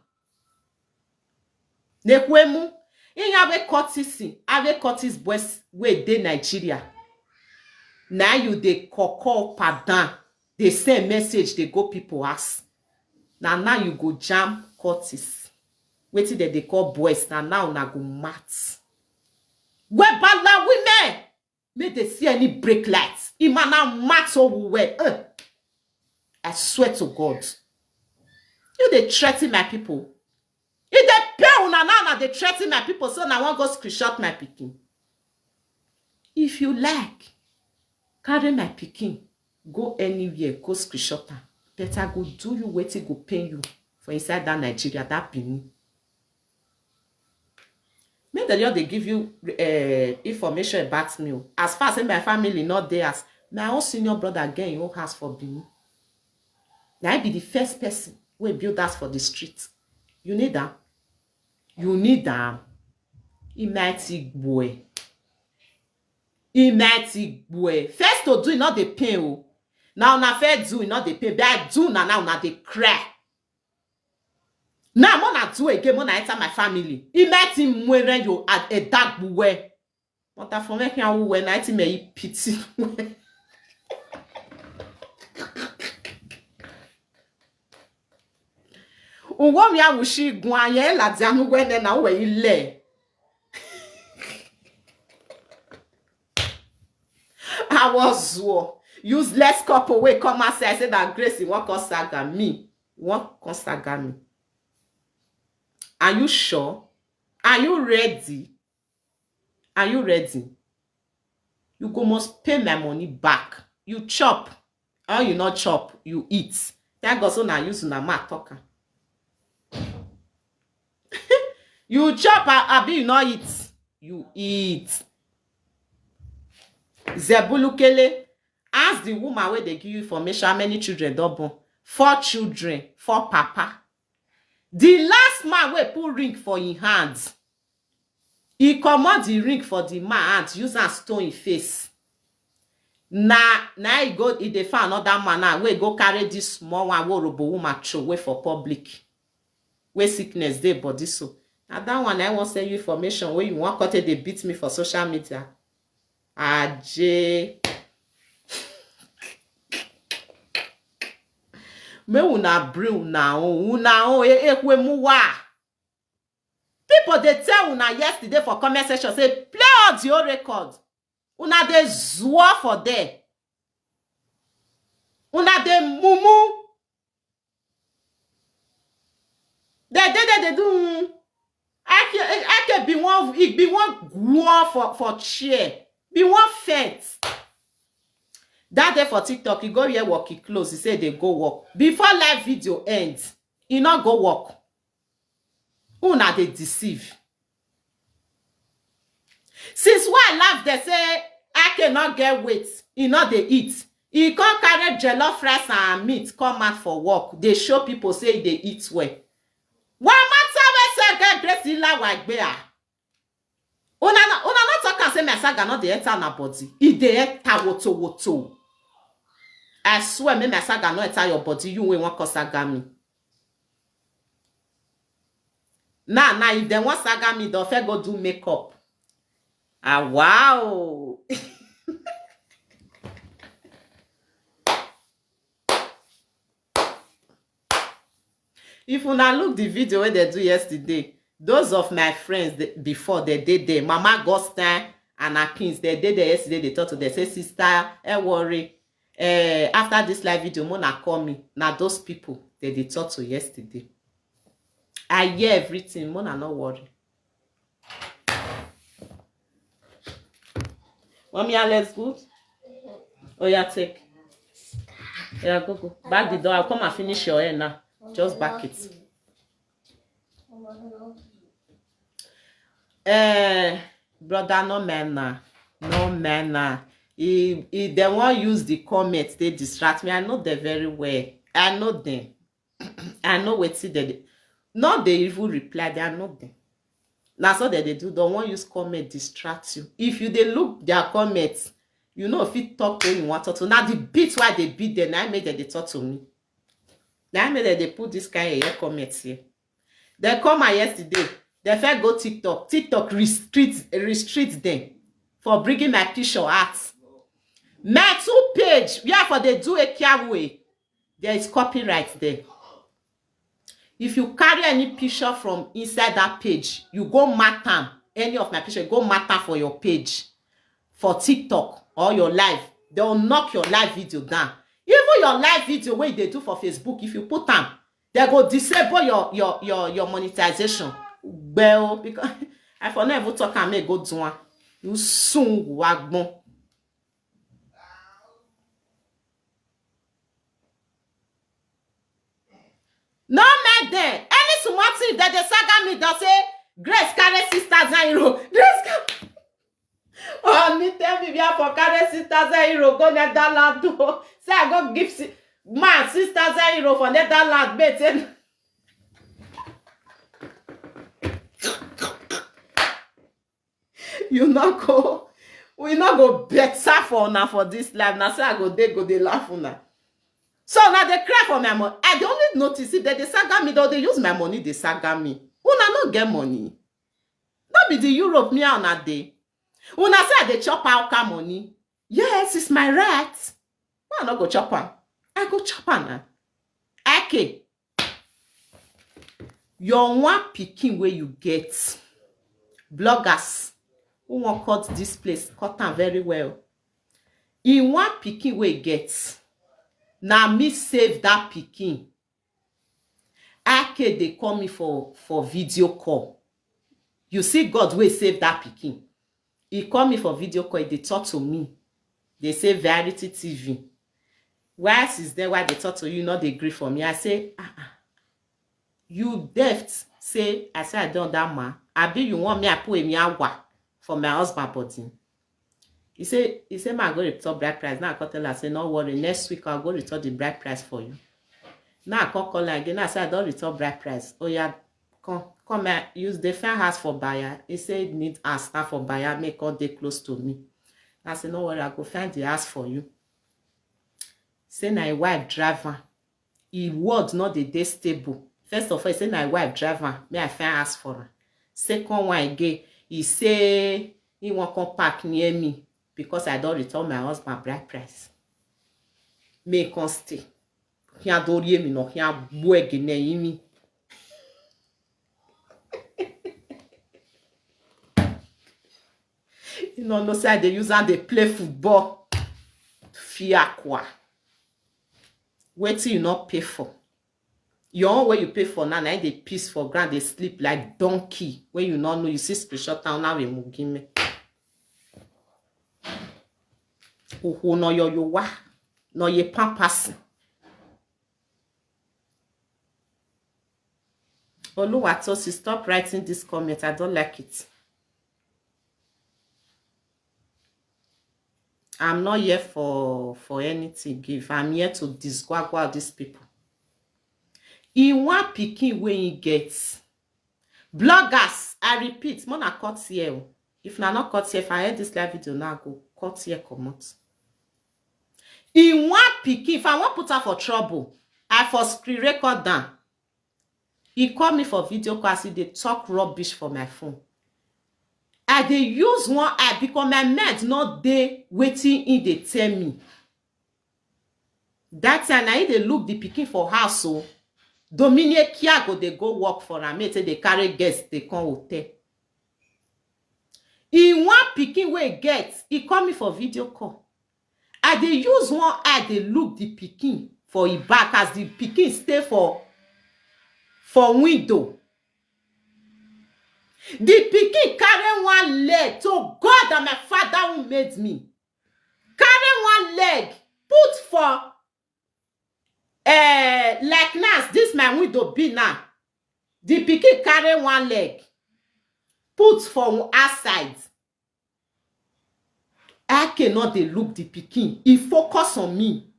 [SPEAKER 1] Nekwemu. In have Curtis boys wey dey Nigeria. Now you dey call pardon. They send message, they go people ask. Now you go jam Curtis. Wetin they call boys. Now una go mat. Where bala women make they see any brake lights. Imana mat over. I swear to God. You dey threaten my people. If they pay una now, they threaten my people, so now I want go screenshot my pikin. If you like, carry my pikin, go anywhere, go screenshot am. Better go do you wetin go pay you for inside that Nigeria, that Benin. Make the Lord they give you information about me. As far as my family not there, as my own senior brother again, your house for Benin. Now I be the first person who build us for the street. You need that. You need that. Imatic boy. First to do not the pain. Now na first do not the pain. But do now na the cry. Now mona do again mona enter my family. Imatic mwere yo at a dark boy. What a for making a when I me pity. Uwo mi awushi gwaye la dianu wene na we ile. I was useless couple wey come and say that Grace won't consaga me. Won't consaga me. Are you sure? Are you ready? Are you ready? You go must pay my money back. You chop. Or you not chop, you eat. That goes on use na ma talker. You chop, abi you not eat. You eat. Zebulukele, ask the woman where they give you information how many children don born. 4 children, 4 papa. The last man wey put ring for him hands. He comot the ring for the man hand, use and stone him face. Now he go, he dey find another man now, wey go carry this small one, wey robo woman throw away for public. Where sickness dey body so. Now that one I want send you information where you want cut they beat me for social media. Aje. Me una bring una ekwe muwa. People they tell una yesterday for comment section say play audio record. Una dey zwa for there. Una dey mumu. They do. I can be one for chair. Be one fence. That day for TikTok, you go here work, he close. He say they go work. Before live video ends, he not go work. Una they deceive. Since why laugh they say I cannot get weight, he not they eat. He can't carry jollof rice and meat come out for work. They show people say they eat well. Why matter we say get Grace in la wagbea? Una not talk and say my saga not the enter na body. It dey enter woto. I swear me my saga not enter your body. You will want to saga me. Now if they want saga me, they'll fair go do makeup. Ah wow. If una look the video where they do yesterday, those of my friends before they did there, Mama Gostin and Akins, they did there yesterday. They talk to them, say, sister, worry. After this live video, Mona call me. Now those people they talk to yesterday. I hear everything. Mona not worry. Mommy, let's go. Oh yeah, take. Yeah, go. Back the door. I'll come and finish your hair now. Just back it. Brother, no manner. If they won't use the comments, they distract me. I know them very well. I know them. I know what see they. Not they even reply. They know them. That's what they do. Don't want use comment distract you. If you they look their comments, you know if you talk to you want to. Now the beat why they beat them, I made them they talk to me. Now I made them they put this kind of comments here. They come out yesterday. They first go TikTok. TikTok restrict them for bringing my picture out. My 2 page, where for they do a carry, there is copyright there. If you carry any picture from inside that page, you go mark them. Any of my picture, go mark them for your page, for TikTok or your live. They'll knock your live video down. Even your live video, what they do for Facebook, if you put them, they go disable your monetization. Well, because I for never talk and make go do one. You soon wagbon. No man there. Any small thing that they saga me, they'll say, Grace carry €6,000. Grace oh, me tell me we are for carry €6,000. Go Netherlands do. Say I go give man €6,000 for Netherlands. Bet you not go. We not go better for now for this life. Now say I go they laugh now. So now they cry for my money. I don't only notice if they saga me, though they use my money, they saga me. Una no get money. Not be the Europe me on a day. Una say they chop out money. Yes, it's my right. Why not go chop on? I go chop on now. Okay. Your one picking where you get. Bloggers who want cut this place, cut them very well. In one picking where you get. Now me save that pikin. Ake they call me for video call. You see God will save that pikin. He call me for video call. They talk to me. They say Variety TV. Why is there why they talk to you? Not they agree for me. I say, you deft say I say I done that man. I be you want me I put me awa for my husband body. He say, man, I go return bride price. Now I can tell her, I say, no worry, next week I'll go return the bride price for you. Now I can call her again. I say, I don't return bride price. Oh yeah, come and use the fan house for buyer. He say, need a staff for buyer, make all day close to me. I say, no worry, I go find the house for you. Say, my wife driver. He word not the day stable. First of all, he say, my wife driver. May I find house for her. Second one again, he say, he won't come park near me. Because I don't return my husband bride price. Me can stay. Here don't hear me no here work in me. You know, no say they use and they play football. Fear quoi. Wait till you not pay for. Your own way you pay for now, they piece for ground, they sleep like donkey. When you not know, you see screenshot down now we mugime. Who no yo wa no ye pampas. Oluwatosi, stop writing this comment. I don't like it. I'm not here for anything give. I'm here to disgwagwa these people. In one picking when he gets bloggers, I repeat, mona cut here. If na not cut here, if I heard this live video now, go cut here, come out. In one picking, if I want put her for trouble, I for screen record down. He called me for video call, they talk rubbish for my phone. I they use one eye because my mind not there waiting in they tell me. That time I they look the picking for house so Dominique kia go they go work for them. They carry guests, they come hotel. In one picking where get, he call me for video call. I they use one eye, they look the picking for his back as the picking stay for window. The picking carry one leg to God and my father who made me. Carry one leg, put for like now, this my window be now. The picking carry one leg, put for outside. I cannot they look the picking. He focus on me.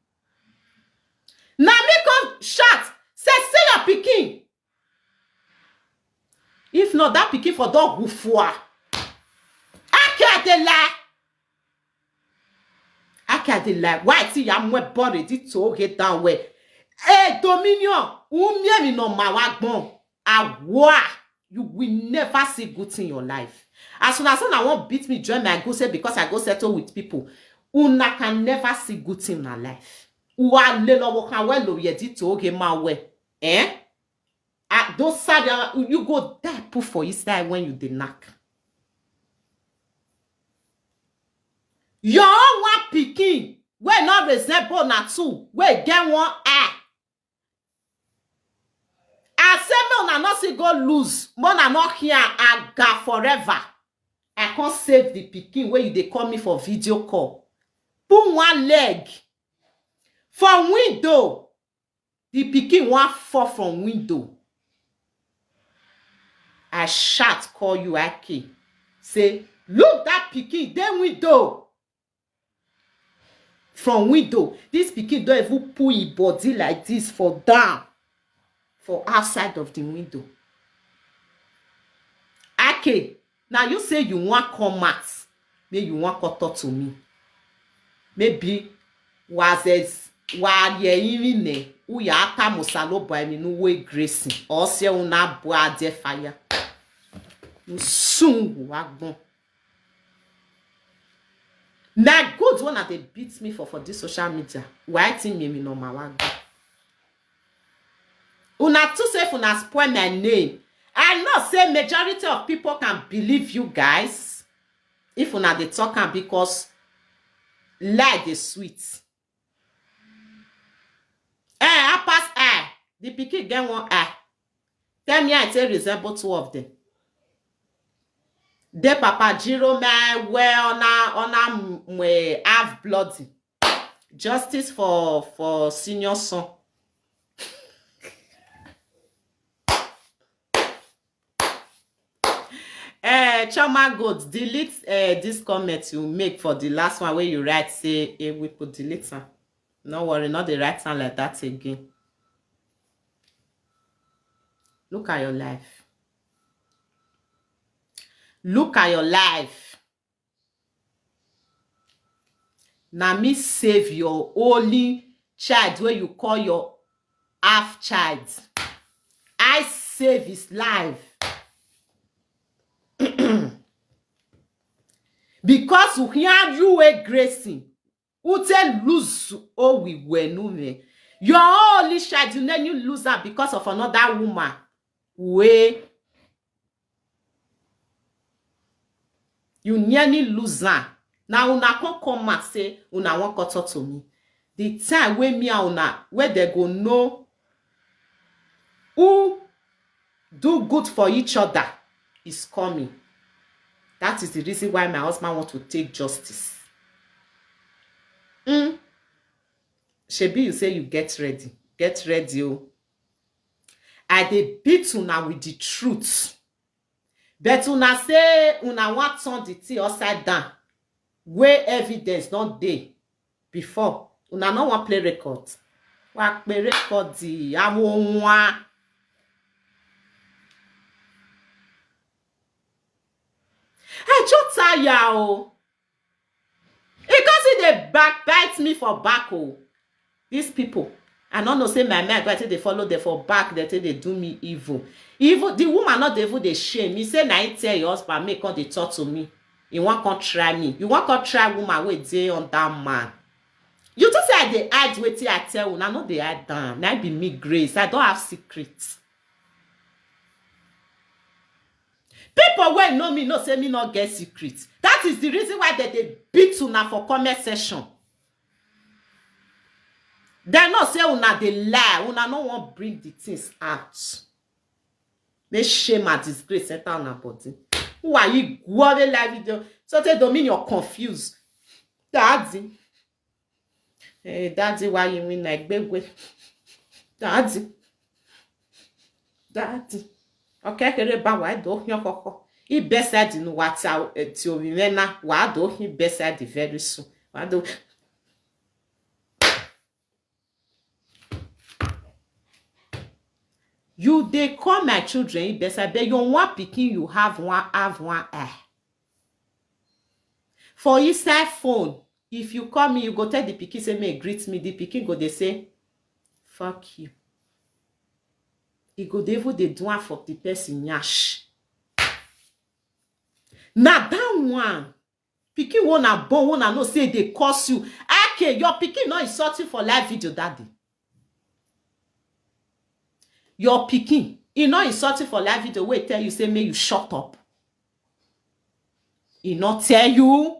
[SPEAKER 1] Now me come shot. Say your picking. If not, that picking for dog wufua. I can't lie. I can't lie. Why see I'm more body to get down where? Dominion. Me no ma wagbon. Awa. you will never see good thing in your life. As soon as I won't beat me, join me, I go say because I go settle with people. Una can never see good thing in our life. Wa lelo kan we lo ye di to oge ma we. Eh? Those sad you go die put for inside when you dey knack. Your own one pikin we not resemble na two. We get one eye. I say me una not see go lose. More na not here aga forever. I can't save the pikin where you dey call me for video call. Put one leg from window. The pikin wan fall from window. I shout call you Aki. Say, look that pikin, then window. From window. This pikin don't even pull his body like this for down. For outside of the window. Aki, now you say you want come out. Maybe you want to talk to me. Maybe was as wa ye irine u ya aka musalobo emi nu we gracing or se una bo ade fire. Soon wagbon. Na good one that they beat me for this social media. Why think me no ma wagbon. Una too safe una spoil my name. I know say majority of people can believe you guys if una dey talk am because lie dey sweet. I pass eye. The pikin get one eye. Tell me I say resemble two of them. De papa Jiro me well on mwe half bloody. Justice for senior son. Chama God, delete this comment you make for the last one where you write say we put delete am. No worry, not the right sound like that again. Look at your life. Look at your life. Now me save your only child where you call your half child. I save his life. Because you hear you a gracing. Ute lose oh we were no me. Your only child you then you lose her because of another woman. Way you nearly lose her. Now una come and say una want to talk to me. The time when me and una where they go know who do good for each other is coming. That is the reason why my husband want to take justice. Shebi, you say you get ready. Get ready, oh. I dey beat una with the truth. But una say una want turn the tea upside down. Where evidence not there before. Una no want play record. Wa play record the awon. I just tire oh. Because they backbite me for back oh. These people. I don't know say my mind go they follow them for back, they say they do me evil. Evil the woman not evil they shame. Me say na tell your husband make come they talk to me. You want come try me. You want come try woman wey dey on that man. You just say they hide wetin I tell you. I know they hide down. Now be me grace. I don't have secrets. People wey know me no say me not get secrets. That is the reason why they beat una for comment section. They not say una they lie. Una no want bring the things out. They shame and disgrace enter on her body. Who are you worry live video? So they don't mean you're confused. Daddy. Hey, daddy, why you mean like baby? Daddy. Daddy. Okay, kere ba wa do hin kokko. I beside no wata ti orimena wa do hin beside very soon. Wa do you they call my children beside but you want pikin you have one eye. For inside phone, if you call me, you go tell the pikin say me greet me. The pikin go they say, fuck you. e go dey even dey do am for the person nyash. Na that one pikin wanna born wanna know say they curse you. Okay, your pikin no insult you for live video that day. Your pikin e no insult you for live video wey tell you say may you shut up. E no tell you.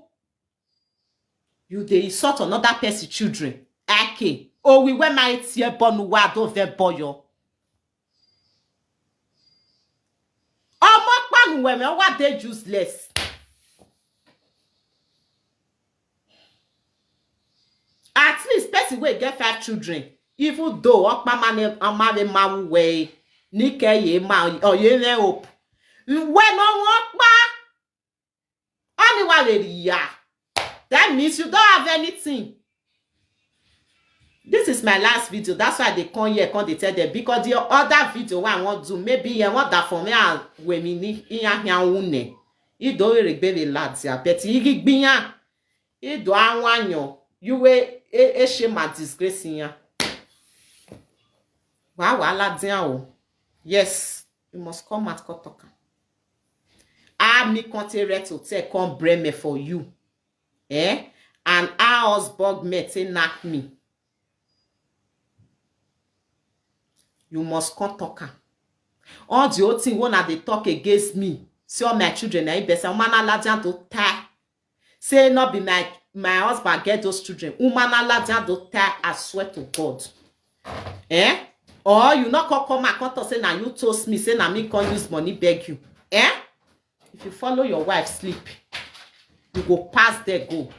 [SPEAKER 1] You dey insult another person children. Okay. Oh, we were my tie bonu wa do ve boyo. Omo panu we me wa dey useless. At least person wey get 5 children, even though okpa mane amare mawu we nike ye ma oye ne hope. When no okpa only one ya. That means you don't have anything. This is my last video. That's why they come here, come they tell them. Because the other video I want to do, maybe you want that for me and when me ni iya une. You don't really lads ya. But you gbiyan. You do anwanyo. You we shame my disgrace ya. Wahala dia. Yes, you must come at Kotoka. Me continue to take come bring me for you. And our husband met knock me. You must come talk. All the old thing when they talk against me. See all my children I best umana ladian to tie. Say not be my husband get those children. Umana ladian to tie, I swear to God. Or you not come and say now you toast me, say now me can't use money beg you. If you follow your wife sleep, you go pass there, go.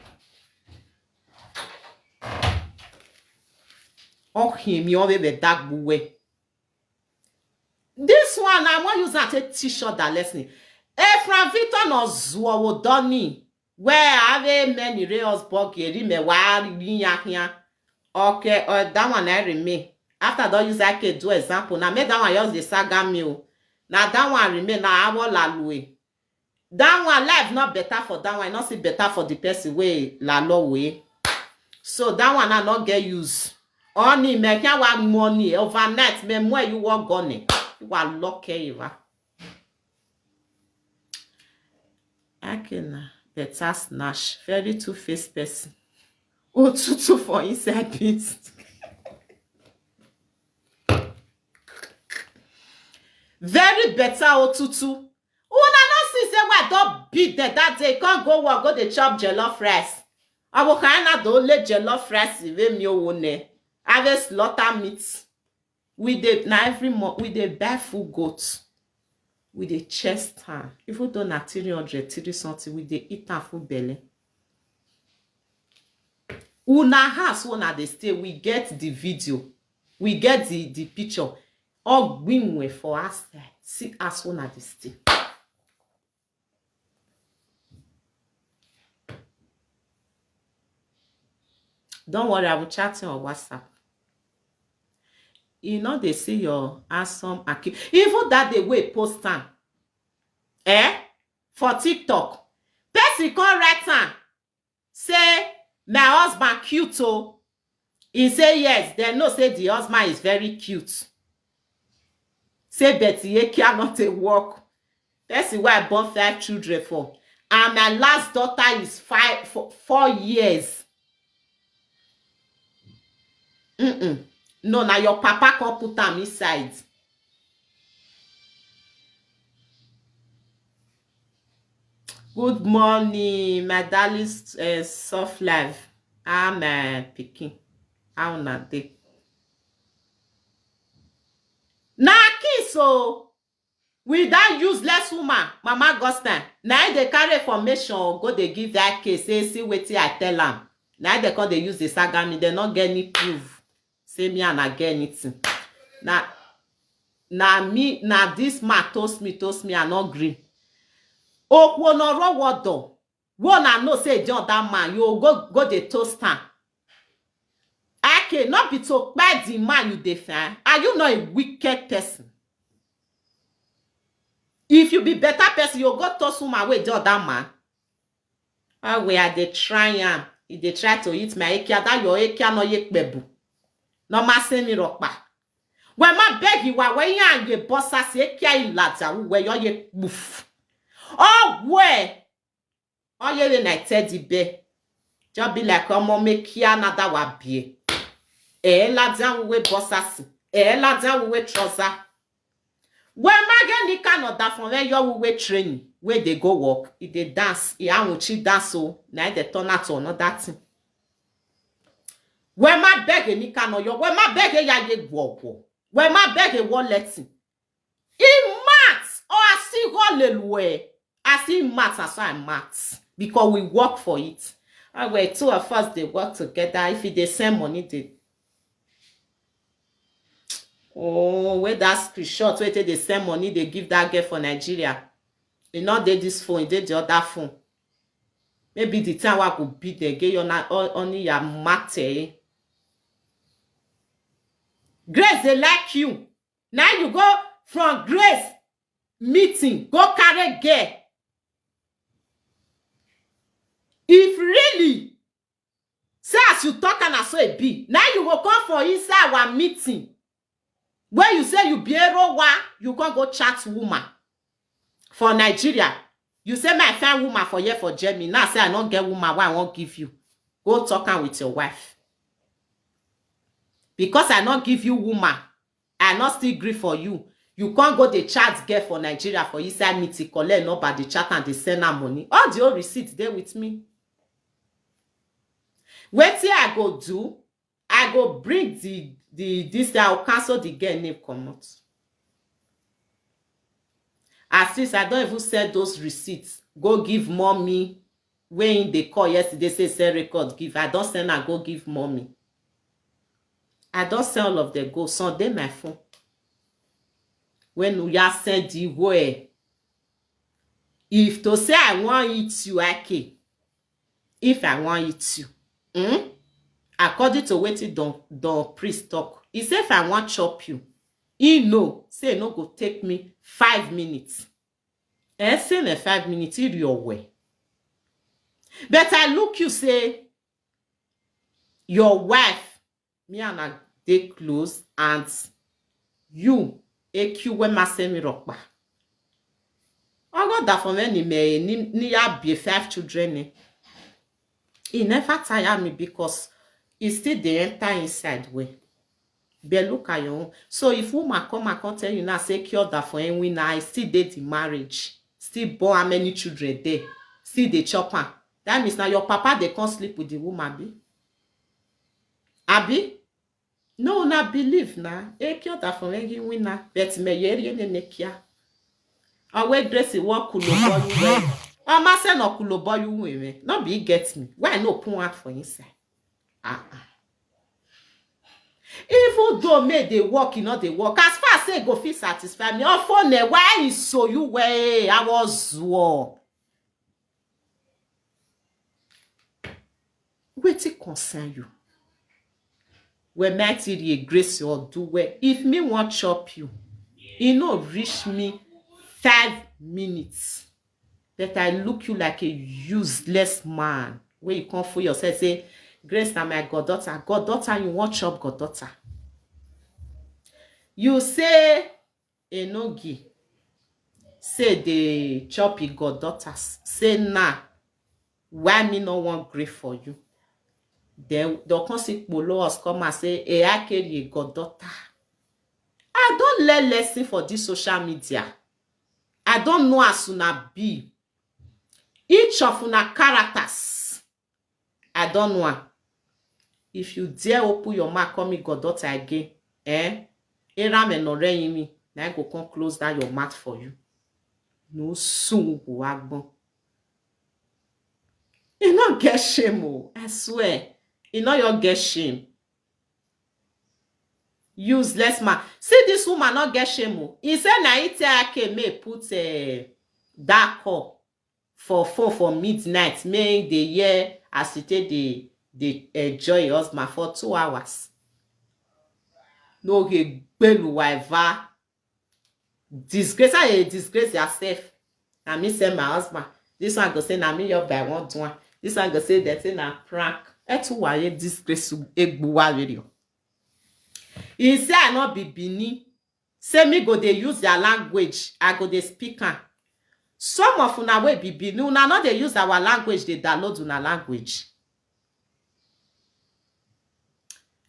[SPEAKER 1] Oh, him, you always be dark way. This one, I want use that a t-shirt that lesson. From Victor no Zuo Donny, where have many rails boggy, me here. Okay, that one I remain. After that, use I can do example. Now, make that one use the saga meal. Now, that one remain. Now, I will la louis. That one life not better for that one, not see better for the person way la law way. So that one I not get use. Only make you want money overnight. Me where you want gone. You are lucky, Eva. I can better snatch. Very two-faced person. Oh, tutu for inside beast. Very better, oh tutu. Una no see say why don't beat that day. Can't go work, go the chop jollof rice. I will kinda do let jollof rice even me one. I will slaughter meat. We did now every month we did buy full goats. We did chest time. If we don't have 300, 3 something, we did eat a full belly. Una house one they stay, we get the video, we get the picture. All we for us see us one at the stay. Don't worry, I will chat on WhatsApp. You know they see your awesome account. Even that the way post time. For TikTok. Person come write time. Say my husband cute oh. He say yes. They know say the husband is very cute. Say Betty iye-eki cannot work. Person why I born 5 children for. And my last daughter is 4 years. No, now your papa can put them inside. Good morning, my darling soft life. I'm picking. How na dey? Na kiss so with that useless woman, Mama Gostan. Now they carry information go they give that case. Say see wetin I tell am. Now they come they use the saga me. They not get any proof. Say me and I get anything. Now this man toast me, I not green. Okwo no ro wodo. One I know say John that man, you go the toaster. Okay, not be so bad the man you defend. Are you not a wicked person? If you be better person, you go toast woman with John that man. Oh, where they try if they try to eat my eke, that your eke no yek bebu. No ma se mi rokpa. When my beg you are when you boss as a key latter where you're woof. Oh, where? Oh, you're in a teddy bear. Just be like, Omo make ya another wa be. La down with bossas. La down with trouser. When my girl cannot that from where you will training, where they go walk, if they dance, she dance so, now they turn out to another thing. When my beg any cannot yo, when my beg ya ye go. When my beg a wallet. In maths, or I see hallelujah. I see maths as I maths. Because we work for it. And where two of us they work together. If they send money, they where that screenshot, where they send money, they give that girl for Nigeria. They not did this phone, they the other phone. Maybe the time I could beat the girl, you're not only your matter. Grace, they like you. Now you go from Grace meeting, go carry girl. If really, say as you talk and so it be, now you will come for inside our meeting. Where you say you be a rowa, you can go chat woman. For Nigeria, you say my find woman for here for Germany. Now say I don't get woman, why I won't give you. Go talk with your wife. Because I not give you woman, I not still agree for you. You can't go the chat girl for Nigeria for inside meeting, collect nobody chat and they send her money. All the old receipts there with me. Wait till I go do, I go bring this I'll cancel the girl name come out. At least I don't even send those receipts. Go give mommy. When they call yesterday, say record give. I don't send her go give mommy. I don't send all of them go. Sunday my phone. When we are send the way. If to say I want eat you, okay. If I want eat you. According to what the priest talk. He say if I want chop you. He know. Say no go take me 5 minutes. Say me 5 minutes in your way. But I look you say your wife, me and I they close and you EQ when ma say me rock ba. I got that from any me ni ya be 5 children. He never tire me because he still the enter inside way. But look at your own. So if woman come and come tell you now say cure that for any winner, I still date the marriage. Still born how many children there. Still the chopper. That means now your papa they can't sleep with the woman, be? Abi? No, na believe na. E cure that for any winner. Bet me yeri ne kia. Awe dress it one kulobo you wear. Ma say no kulobo you wear. No be get me. Why no put out for inside? Even though may they work, you know they work. As far as they go feel satisfy me. Oh, phone why is so you way? I was war. Wait it concern you. When might it grace or do well? If me want chop you, it no reach me 5 minutes. That I look you like a useless man. Where you come for yourself, say, Grace na my goddaughter. Goddaughter, you want chop goddaughter. You say enogi. Say the choppy goddaughters. Say nah. Why me no want grief for you? Then the consic followers come and say, I carry a goddaughter. I don't learn lesson for this social media. I don't know as una be. Each of una characters. I don't know. If you dare open your mouth, call me goddaughter again, Era me no rain me. Now I go come close down your mouth for you. No soon go agbon. You not get shame, oh. I swear. You know you get shame. Useless man. See this woman not get shame, oh. He said na ite may put that call for 4 for midnight. Make the year as it they enjoy your husband for 2 hours. No ge belu waiva. Disgrace yourself. Na me say my husband. This one go say na me your by one. This one go say that na prank. Etu waye disgrace egbuwa video. He say I no be Bini. Say me go dey use their language. I go dey speak am. Some of una wey be Bini, una no dey use our language, dey download una language.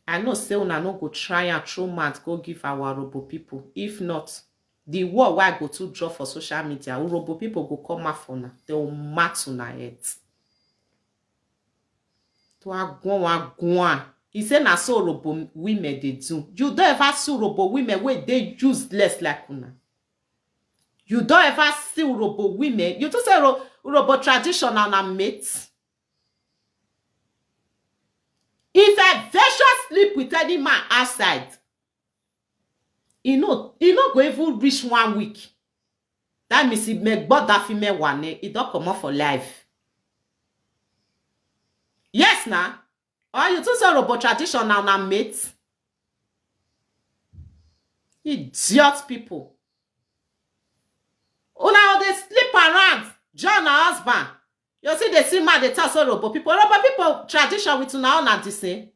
[SPEAKER 1] I know say una no go try and throw mouth go give our Urobo people. If not, the war wey I go to draw for social media, Urobo people go come out for una. They will mat una head. To agwan. He say na so Urobo women dey do. You don't ever see Urobo women wey dey useless like una. You don't ever see Urobo women. You just say Urobo traditional na mate. If a virtuous sleep with any man outside, he no go even reach 1 week. That means he make but that female one, he don't come out for life. Yes, now. Or you too say robot traditional na mate. Idiot people. Una they sleep around. John her husband. You see they see man they tell so robot people. Robot people tradition with una own and the same.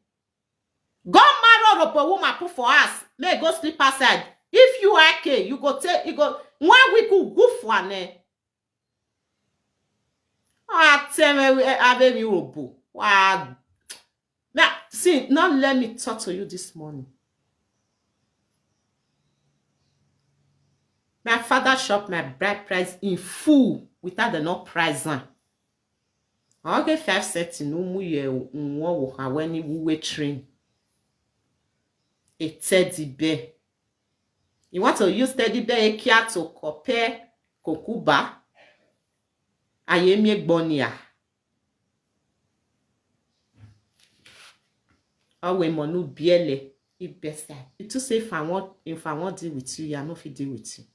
[SPEAKER 1] Go marry robot woman put for us. May go sleep outside. If you are okay, you go take you go 1 week you go for one. Ah, tell me have me robot. Wow. Now, see, now let me talk to you this morning. My father shop my bride price in full without the no price. I get 5 cents in umu ye when you were train. A teddy bear. You want to use teddy bear ekia to compare kokuba? Ayemi bonia. Awe monu biele. It best. It to say if I want deal with you, I no fit deal with you.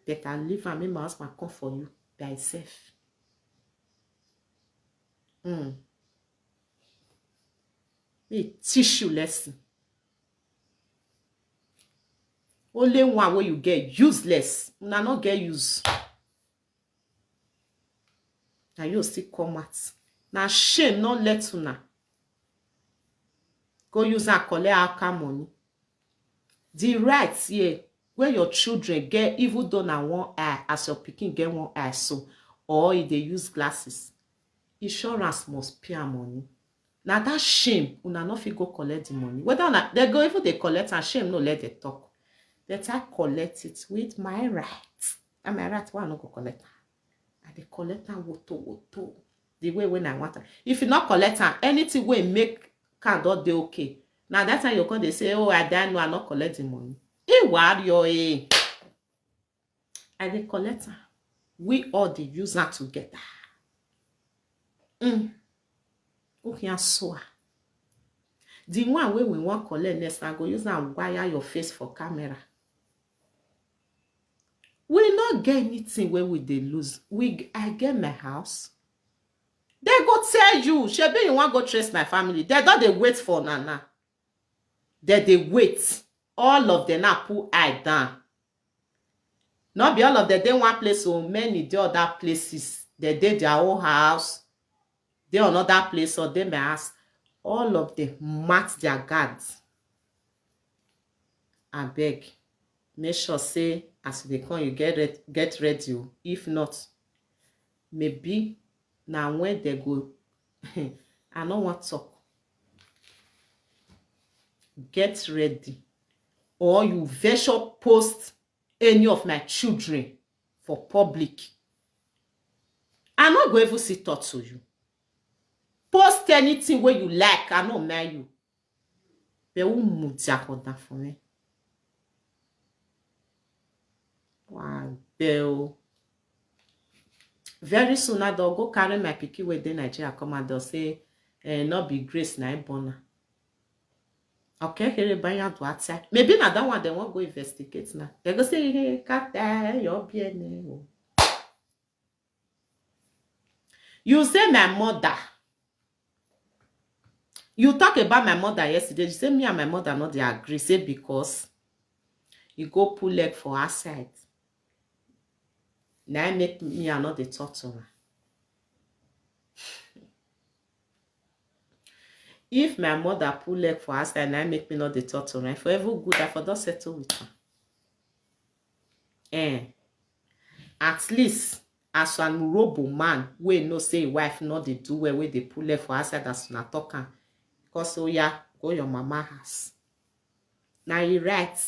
[SPEAKER 1] They can leave and make my husband come for you by itself. A tissue lesson. Only one way you get useless. Una not get use. Now you still come out. Now shame not let una. Go use and collect our money. The rights here, where your children get even though na 1 eye, as your pikin get 1 eye so, or if they use glasses, insurance must pay money. Now that shame, una no fit go collect the money. Whether or not they go even they collect and shame no let they talk. Let I collect it with my rights. And my right, why I no go collect? And they collect and woto. The way when I want them. If you not collect anything will make card they okay. Now that time you come they say, oh, I don't know, I not collect the money. And they collect her. We all the user together. Okay, so the one way we want collect next, I go use and wire your face for camera. We not get anything where we they lose. I get my house. They go tell you, Shebi, you want go trace my family. They don't they wait for Nana. They wait. All of them now put eye down. Not be all of them, they one place so many the other places. They did their own house. They another place or they may ask. All of them match their guards. I beg. Make sure say as they come you get ready. If not, maybe now when they go, I don't want to talk. Get ready. Or you venture post any of my children for public. I'm not going to sit talk to you. Post anything where you like. I don't mind you. But who moves that for me? Wow, Bill. Very soon I will go carry my picky with the Nigeria come and they'll say, not be grace na bona. Okay, here by to outside. Maybe not that one they won't go investigate now. They go say, hey, cat you're bien. You say my mother. You talk about my mother yesterday. You say me and my mother not they agree. Say because you go pull leg for her side. Now make me and not the talk to her. If my mother pull leg for us and I make me not the talk to right for every good, I for don't settle with her. At least as an robo man, we no say wife not they do where they pull leg for us that's not talking. Because so yeah, go your mama house. Now you right.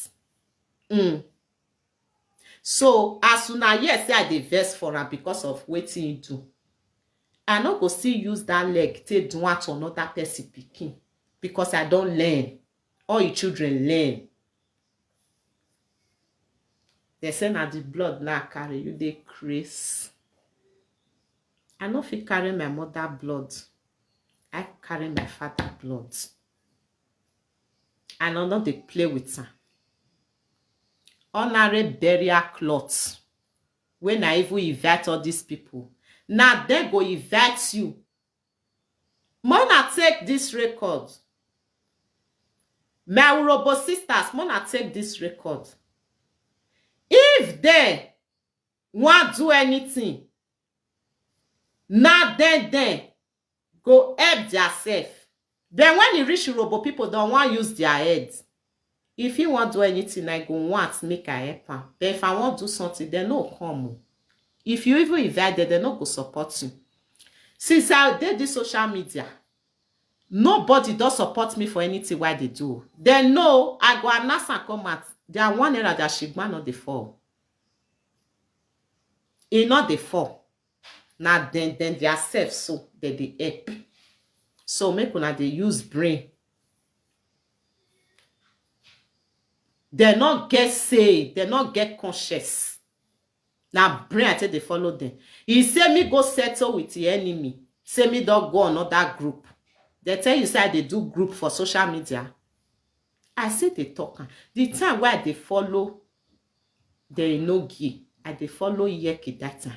[SPEAKER 1] So as soon as yes, say I dey vex for her because of wetin you do. I no go still use that leg take do to another person pikin because I don't learn. All your children learn. They say na the blood now carry you dey craze. I no fit carry my mother blood. I carry my father blood. And I no dey play with her. Honorary burial cloth. When I even invite all these people, now they go invite you. Mona take this record. My Urobo sisters, Mona take this record. If they want do anything, now then go help themselves. Then when you reach Urobo, people don't want use their heads. If you want do anything, I go want make a help them. But if I want do something, they no come. If you even invite them, they no go support you. Since I did this social media, nobody does support me for anything why they do. They know I go announce and come at. They are one era that shigma not the fall. It not the fall. Now then they are safe so they help. So make una they use brain. They not get say, they not get conscious. Now brain I tell they follow them. He say me go settle with the enemy. Say me don't go another group. They tell you say they do group for social media. I say they talk. The time where they follow the Inogi, I they follow iye-eki that time.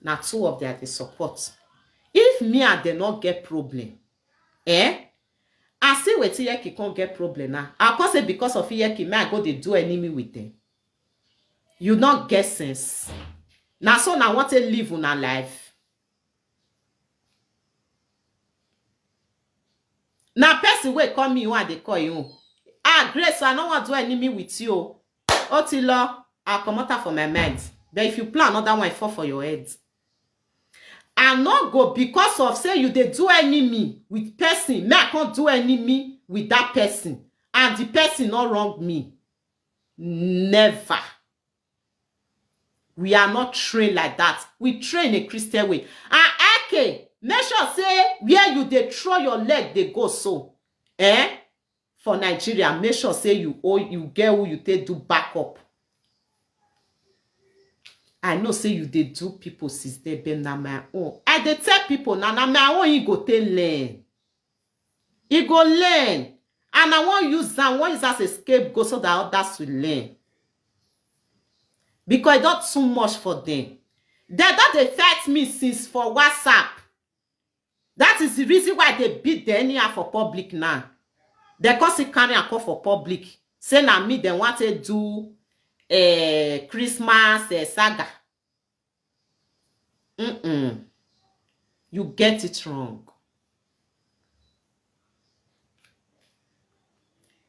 [SPEAKER 1] Now two of them they support. If me and they not get problem, I see with iye-eki can't get problem now. I can't say because of iye-eki, me I go they do enemy with them. You not get sense. Now so now want to live on a life. Now person will call me you and they call you. Ah, Grace, I don't want to do enemy with you. Otilo, I'll come out for my mind. But if you plan another one, fall for your head. I not go because of say you they do enemy with person. Me I can't do enemy with that person. And the person not wrong me. Never. We are not trained like that. We train a Christian way. And okay, make sure say where you they throw your leg, they go so. For Nigeria, make sure say you get who you take do backup. I know say you they do people since they been na my own. I they tell people na my own you go take learn. You go learn. And I want use that one is as a scapegoat so that others will learn. Because it's not too much for them. They don't affect me since for WhatsApp. That is the reason why they beat the anyhow for public now. They cause it carry a call for public. Say na me they want to do Christmas saga. You get it wrong.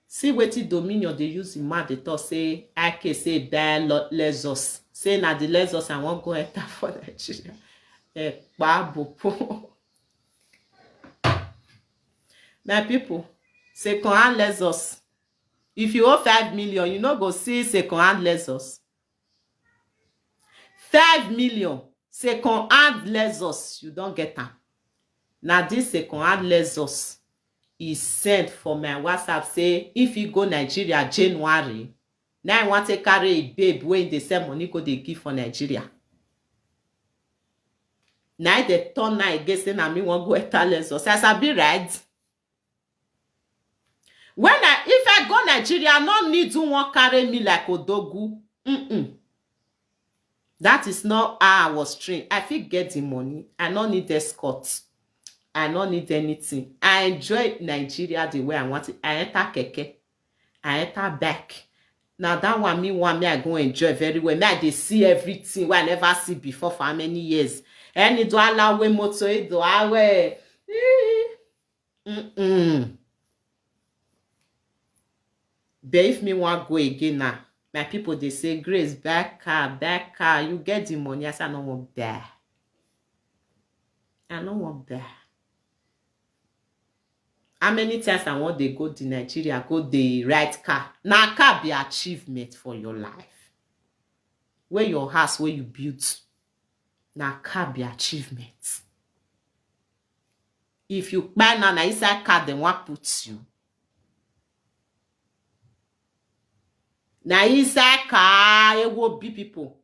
[SPEAKER 1] See wetin Dominion they use in mad they talk say I can say die lesos. Say na the lesos I won't go enter for Nigeria. My people, second hand lesos. If you owe 5 million, you no go see second hand lesos. 5 million second hand lesos, you don't get them. Now this second hand lesos is sent for my WhatsApp say if you go Nigeria January, now I want to carry a babe when they send money go they give for Nigeria. Now they turn now again say na me won't go enter lesos. As I be right. If I go Nigeria, I no need to one carry me like Odogu. That is not how I was trained. I fit get the money. I don't need escort. I don't need anything. I enjoy Nigeria the way I want it. I enter keke. I enter back. Now that one me I go enjoy very well. Me I dey see everything wey I never see before for how many years. Any do allow we moto do awe. But if me want go again now, my people they say, Grace, back car, you get the money. I say I don't want that. I don't want that. How many times I want they go to Nigeria, go the right car? Now car be achievement for your life. Where your house, where you built, now car be achievement. If you buy now inside car, then what puts you? Now inside car, it will be people.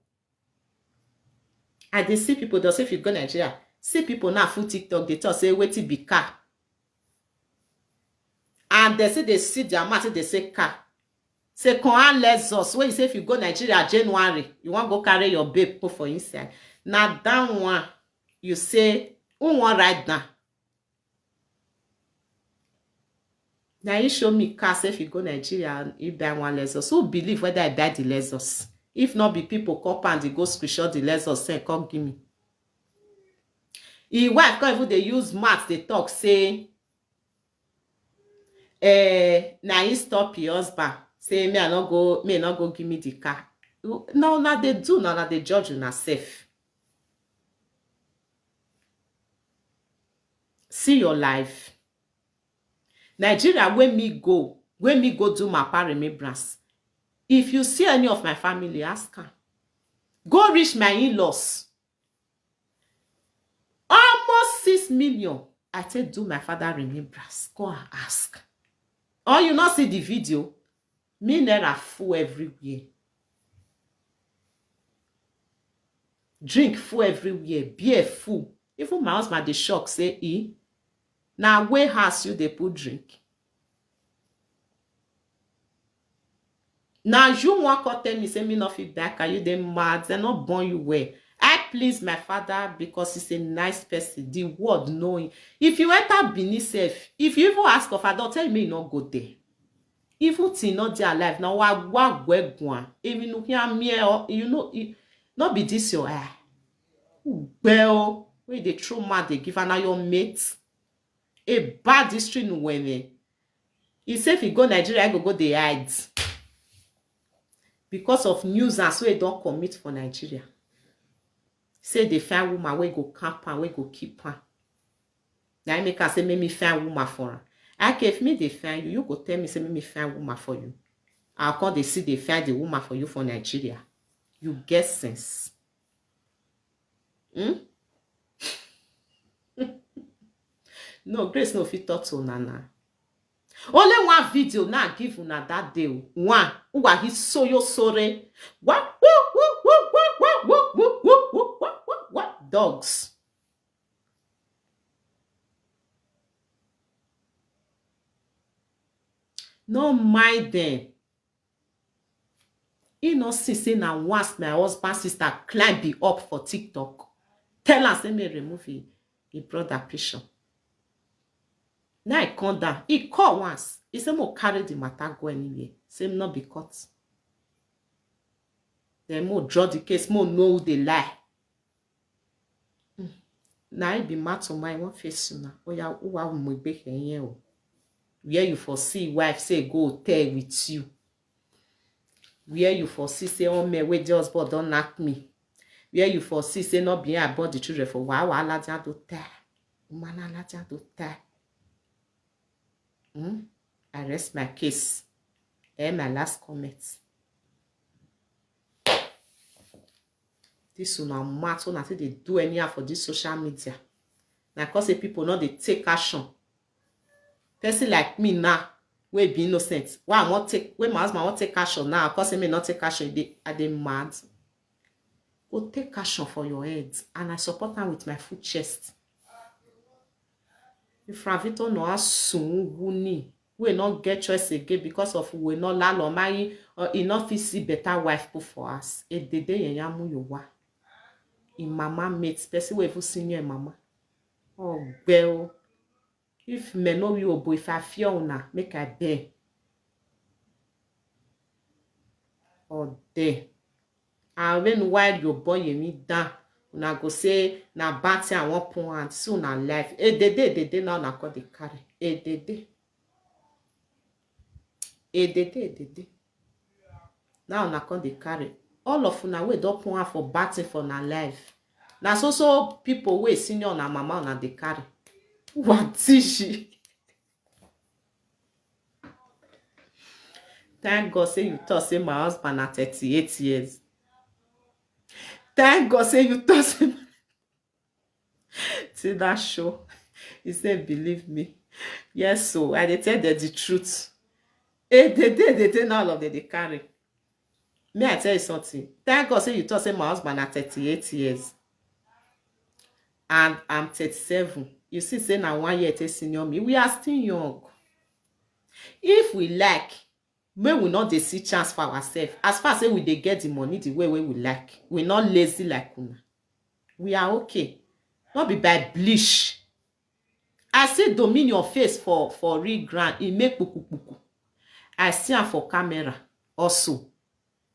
[SPEAKER 1] And they see people, they say if you go Nigeria, see people now full TikTok, they talk, say, wait till be car. And they say they see their mouth, they say car. Say, come on, let's us. When you say if you go Nigeria January, you want to go carry your babe for inside. Now that one, you say, who want right now? Now you show me car, say if you go Nigeria and you buy one Lexus. Who believe whether I buy the Lexus? If not be people come and they go screenshot the Lexus, say, come give me. His wife can't even they use maths, they talk, say, now you stop your husband. Say, may not go give me the car. No, now they do, now they judge you safe. See your life. Nigeria, when me go do my remembrance. If you see any of my family, ask her. Go reach my in-laws. Almost 6 million. I tell do my father remembrance. Go and ask. Or you not see the video. Me never full everywhere. Drink full everywhere. Beer full. Even my husband dey shock say, now where has you they put drink? Now you want to tell me, say me not fit back, are you them mad? They're not born you well. I please my father because he's a nice person. The word knowing. If you enter Benin safe, if you even ask of father, tell me you not go there. Even till not there alive. Now what go? Even look here me, you know, not be this your eye. Well, where they throw mad they give an your mate. A bad history no when he say if you go Nigeria, I go the hides. Because of news and so they don't commit for Nigeria. Say they find woman where go camp and where go keep her. Now I make her say me find woman for her. Okay, if me they find you, you go tell me say me find woman for you. I'll call they see they find the woman for you for Nigeria. You get sense. No, Grace no fit talk to Nana. Only one video now give una that day. One who are his so yo sorry. What? Dogs. No mind them. You know, see now once my husband sister climb be up for TikTok. Tell us say me remove he brother picture. Now he come down. He call once. He say mo carry the matter go anywhere. Say him not be caught. Then mo draw the case. Mo know who they lie. Now he be mad to my one face now. Oh yeah, who are we be here? Where you foresee wife say go tell with you. Where you foresee say oh me wait just but don't knock me. Where you foresee say not be about the children for wow la do tell. Umana la do tell. I rest my case. And my last comment. This will not matter until they do anyhow for this social media. Now, because the people know they take action. Person like me now, we be innocent. Why I want take when my husband want take action now, because he may not take action, are they mad? Go take action for your head. And I support them with my full chest. If Ravito no soon wuni, we not get choice again because of we not land or marry or enough see better wife put for us. E dede yamu yowa. In mama mates, person we even senior mama. Oh girl, if me know you boy, if I fear una, make I bear. Oh there. And when while your boy me down, Una go say na batty and one point so na life. They now na call the carry. They. Now na call the carry. All of una wey don point for batty for na life. Na so people wey senior na mama na dey carry. What is she? Thank God say you thought say my husband na 38 years. Thank God say you thought say see that show. He said, believe me. Yes, so I dey tell them the truth. They now all of them they carry. May I tell you something? Thank God say you thought say my husband na 38 years. And I'm 37. You see, say now 1 year senior me. We are still young. If we like, may we not dey see chance for ourselves. As far as say we dey get the money the way we like. We not lazy like una. We are okay. Not be by bleach. I see dominion face for real grand. It make puku. I see am for camera also.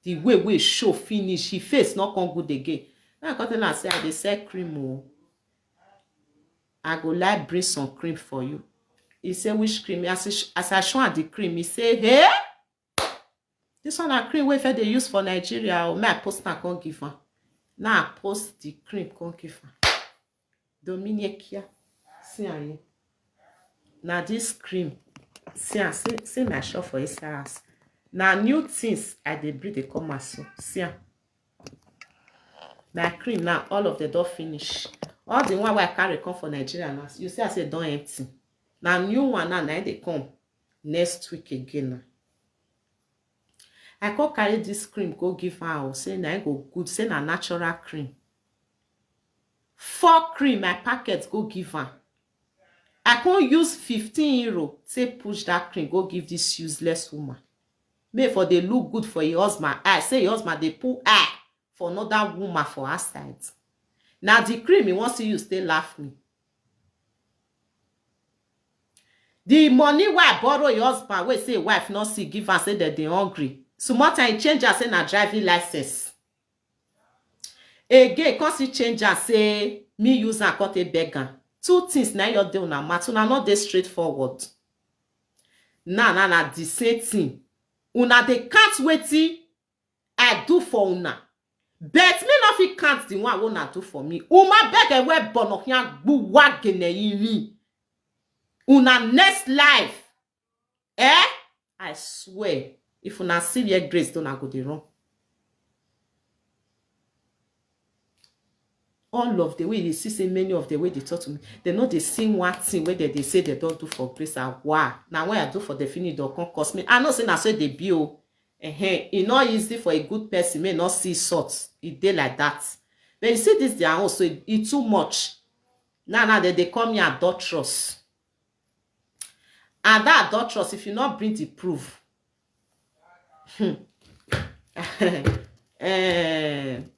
[SPEAKER 1] The way we show finish, he face not come good again. Now I come tell am say I dey sell cream o. I go like bring some cream for you. He say which cream? As I show am the cream, he say, hey, this one na cream wey dey use for Nigeria. May I post am come give am. Now I post the cream come give am. Dominion, see am here. Now this cream, see my shop for his house. Now new things I dey bring dey come as so. See am. My cream now, all of the door finish. All the one where I carry come for Nigeria now. You see I say don't empty. Now new one now they come next week again now. I go carry this cream go give her. Say na go good. Say na natural cream. 4 cream my packet go give her. I can't use 15 euro. Say push that cream go give this useless woman. May for they look good for your husband. I say your husband they put eye for another woman for her side. Now the cream he wants to use stay laugh me. The money where I borrow your husband, where say wife not see give her say that they hungry. So much I change her say na driving license. Again, cause he change her say me use and cut a beggar. 2 things now you're doing now, matter not they straightforward. Nah, the same thing. Una they can't wait I do for una. Bet me not fi can't the one una do for me. Uma beg and we bono here bu wagene yimi. Una next life. I swear, if una see your grace, don't go the wrong. All of the way they see say many of the way they talk to me, they know they sing one thing where they say they don't do for grace and wow. Now what I do for the finish don't come cost me. I know say na so they be oh. It's not easy for a good person may not see sort. It dey like that. But you see this they are also it too much. Now they call me adulterous. And that adulterous, if you not bring the proof,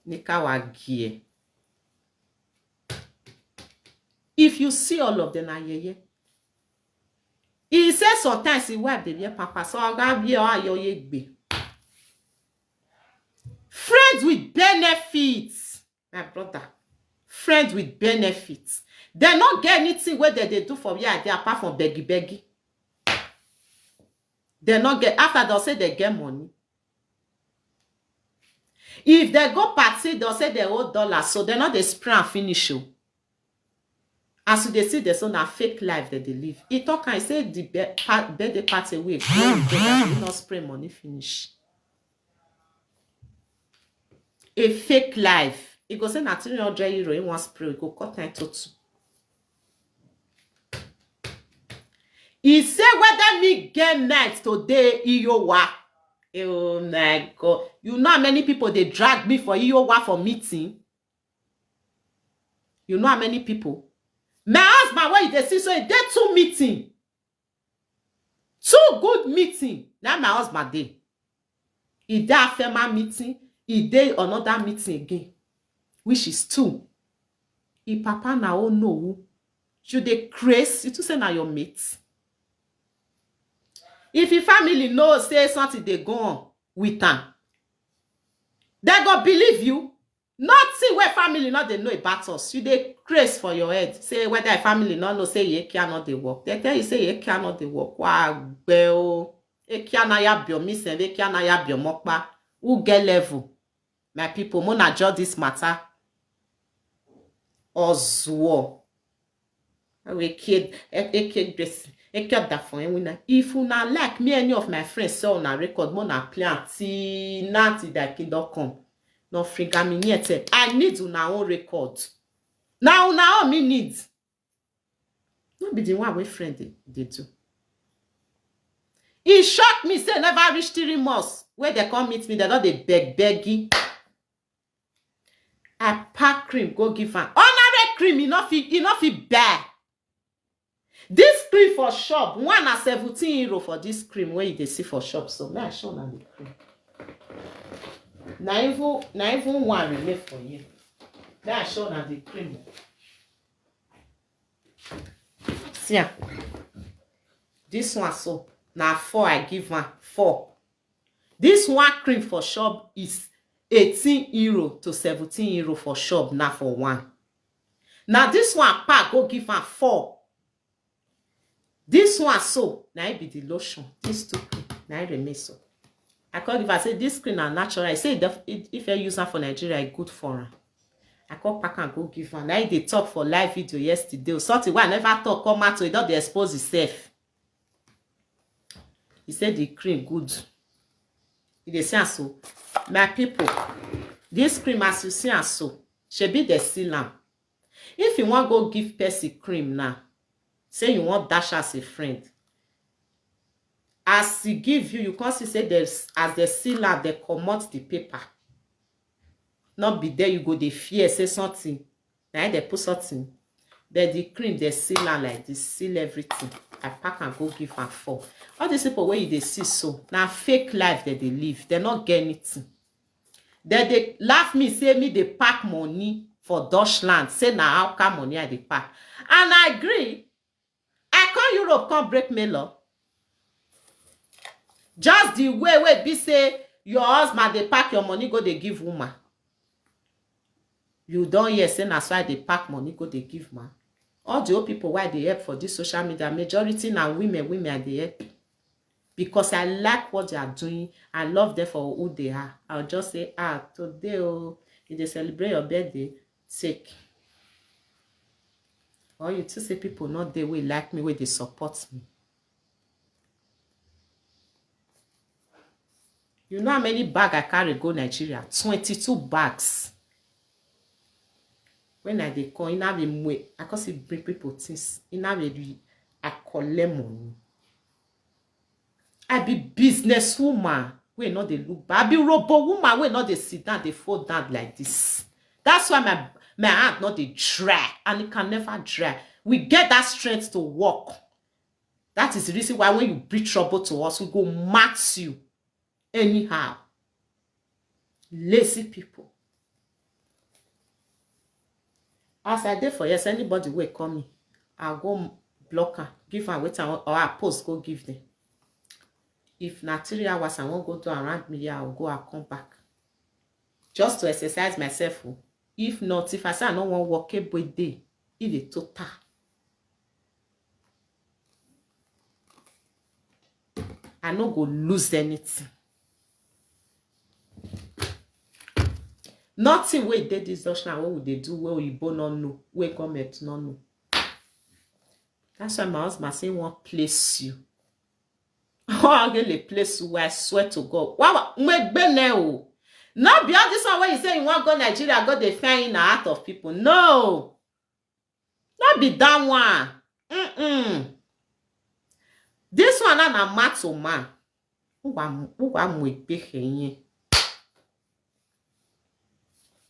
[SPEAKER 1] Nikawagie. If you see all of them, he says sometimes he wipe the beer papa, so I'm gonna be your friends with benefits, my brother. Friends with benefits. They not get anything where they do for you apart from beggy. They not get after they'll say they get money. If they go party, they'll say they owe dollars, so they're not the spray and finish you. As they see there's a fake life that they live. He talk and say the birthday party week, you not spray money finish. A fake life. He goes say na 300 euro in one spray, go cut 922. He say whether me get night today, Iyowa. Oh my God. You know how many people they drag me for Iyowa for meeting? You know how many people? My husband, where they see, so he did 2 meeting. 2 good meeting. Now my husband did. He did a firma meeting. He did another meeting again. Which is 2. He papa na oh no. You dey crazy. You to say na your mates. If your family knows say something they go on with them, they go believe you. Nothing where family not they know about us. You dey craze for your head. Say whether a family not know say iye-eki not they work. They tell you say iye-eki not they work. Wow, well, eki na ya bio mise, eki na ya bio mokpa. Who get level? My people, mona judge this matter. Ozwo. We kid, if una like me, any of my friends say on a record, mona plenty, nanti that kid don't come. No frigami yet. I need una own record. Now una own me needs. No be the one way friend they do. It shocked me, say never reach 3 months. Where they come meet me, they don't they beggy. I pack cream, go give her. Honorary cream, enough it bear. This cream for shop, one at 17 euro for this cream where you see for shop. So may I show now the cream. Now even one remain for you. May I show now the cream. See, this one so now 4 I give one 4. This one cream for shop is 18 euro to 17 euro for shop now for one. Now this one pack go give her 4. This one so now it be the lotion. This two now it remain so. I call if I say this cream are natural. I say if you use her for Nigeria, it's good for her. I call pack and go give her. Now they talk for live video yesterday. Something why I never talk come out to it, don't they expose itself. He said the cream good. They say so. My people, this cream as you see so, she be the sealant. If you want go give Percy cream now, say you want dash as a friend. As he give you, you can see say there's as the sealant, they comot the paper. Not be there, you go the fear, say something. Now they put something. Then the cream, they seal like this, seal everything. I pack and go give her 4. All these people where they see so, now fake life that they live, they not get anything. Then they laugh me, say me they pack money for Deutschland. Say now how come money I they pack. And I agree. I come Europe, come break me law. Just the way be say your husband they pack your money, go they give woman. You don't hear say that's why they pack money, go they give man. All the old people why they help for this social media, majority now women they help. Because I like what they are doing. I love them for who they are. I'll just say, today, if they celebrate your birthday, take. Or you to say people not they will like me, where they support me. You know how many bags I carry go Nigeria? 22 bags. When I dey come, I can see bring people things. I collect money. I be businesswoman. We not they look bad. I be robo woman. We not they sit down, they fall down like this. That's why my hand not they dry, and it can never dry. We get that strength to walk. That is the reason why when you bring trouble to us, we go max you anyhow. Lazy people. As I did for yes, anybody will call me. I'll go block her, give her wait, or I post, go give them. If not 3 hours, I won't go to around me, I'll go, I'll come back. Just to exercise myself. If not, if I say I don't want to work every day, it is total. I no go lose anything. Nothing wey dey this Dutchland, what would they do? Where we born no know, where government no know. That's why my husband say won't place you. Oh, I'll get a place where I swear to God. Wow, not beyond this one where you say you want to go Nigeria, go they find in the heart of people. No, not be that one. This one na mato man.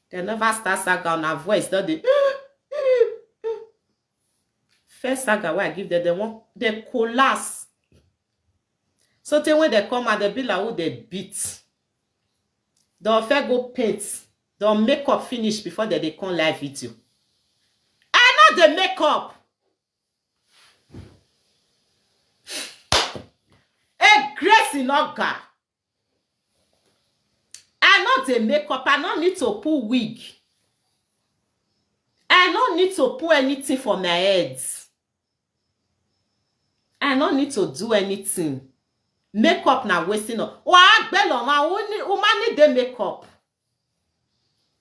[SPEAKER 1] They never start saga on her voice, don't they? First saga where I give them, they collapse. So when they come out, they be like who they beat. They'll fair go paint. They'll make up finish before they come live video. I know the makeup. A grace in Oga. I know the makeup. I don't need to put wig. I don't need to put anything for my head. I don't need to do anything. Makeup na wasting of. Woman need the makeup.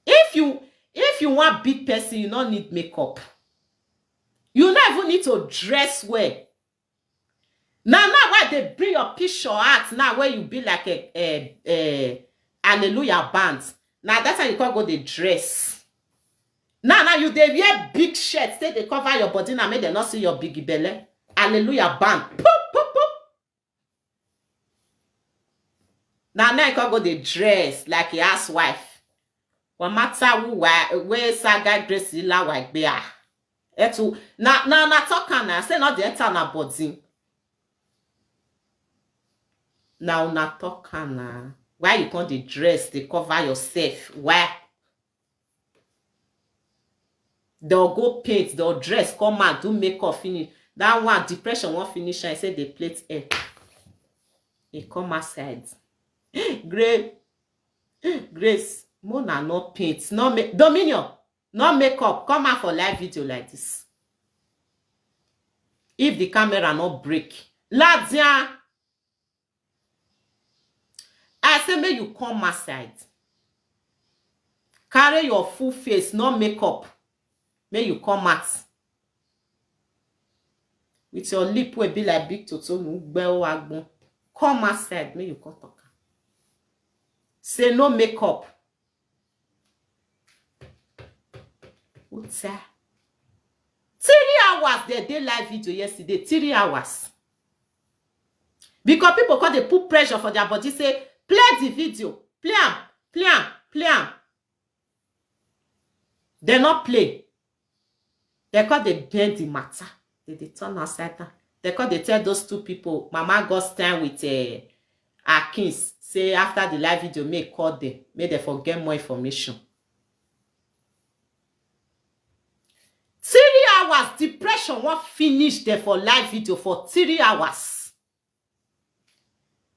[SPEAKER 1] If you want big person, you don't need makeup. You don't even need to dress well. Now why they bring your picture out now where you be like a hallelujah band. Now that's how you can go the dress. Now you they wear big shirts, say they cover your body now make them not see your biggie belly. Hallelujah band. Poop, poop, poop. Now you can go the dress like a housewife. What matter who where saga dress la like bear. Etu na talk na say not the enter na body. Now na talk na why you can't the dress they cover yourself? Why? They'll go paint, they'll dress, come out, do makeup, finish. That one depression won't finish. I say they plate air. They come outside. Grace, Mona no paint, no Dominion, no makeup. Come out for live video like this. If the camera not break, Ladia. I say make you come outside. Carry your full face, no makeup. May you come out. With your lip will be like big toto. Come outside. May you come talk. Say no makeup. What's that? 3 hours they did live video yesterday. 3 hours. Because people call they put pressure for their body. Say play the video. Play am. They not play. They call they bend the matter. They turn outside down. They call they tell those two people, Mama got stand with Akins. Say after the live video, may call them. May they forget more information. 3 hours. Depression won't finish there for live video for 3 hours.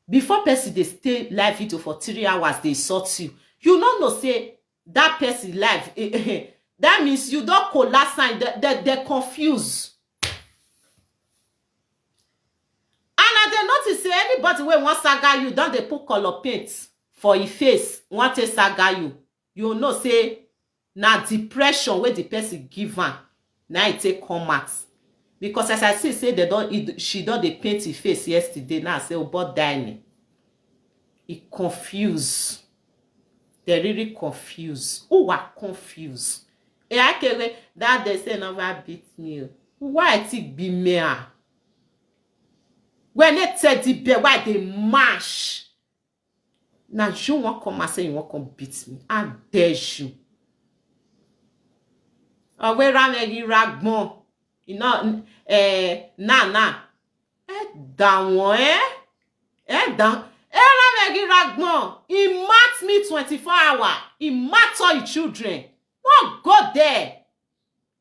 [SPEAKER 1] Before person they stay live video for 3 hours, they sort you. You don't know say that person live. That means you don't collapse and they're confused. And they notice say anybody when want saga you, don't they put color paint for your face, want to saga you. You know say now depression where the person give her, now it take come out. Because as I say she don't they paint her face yesterday. Now I say about dying. It confused. They really confused. Who are confused? And I can that they say never beat me. Why it be me? When they tell the bear why they mash. Now you want come and say you want come beat me. I dare you. Oh, where am I ragbon? You know, nah. Down down. He marked me 24 hours. He marked all your children. Not go there.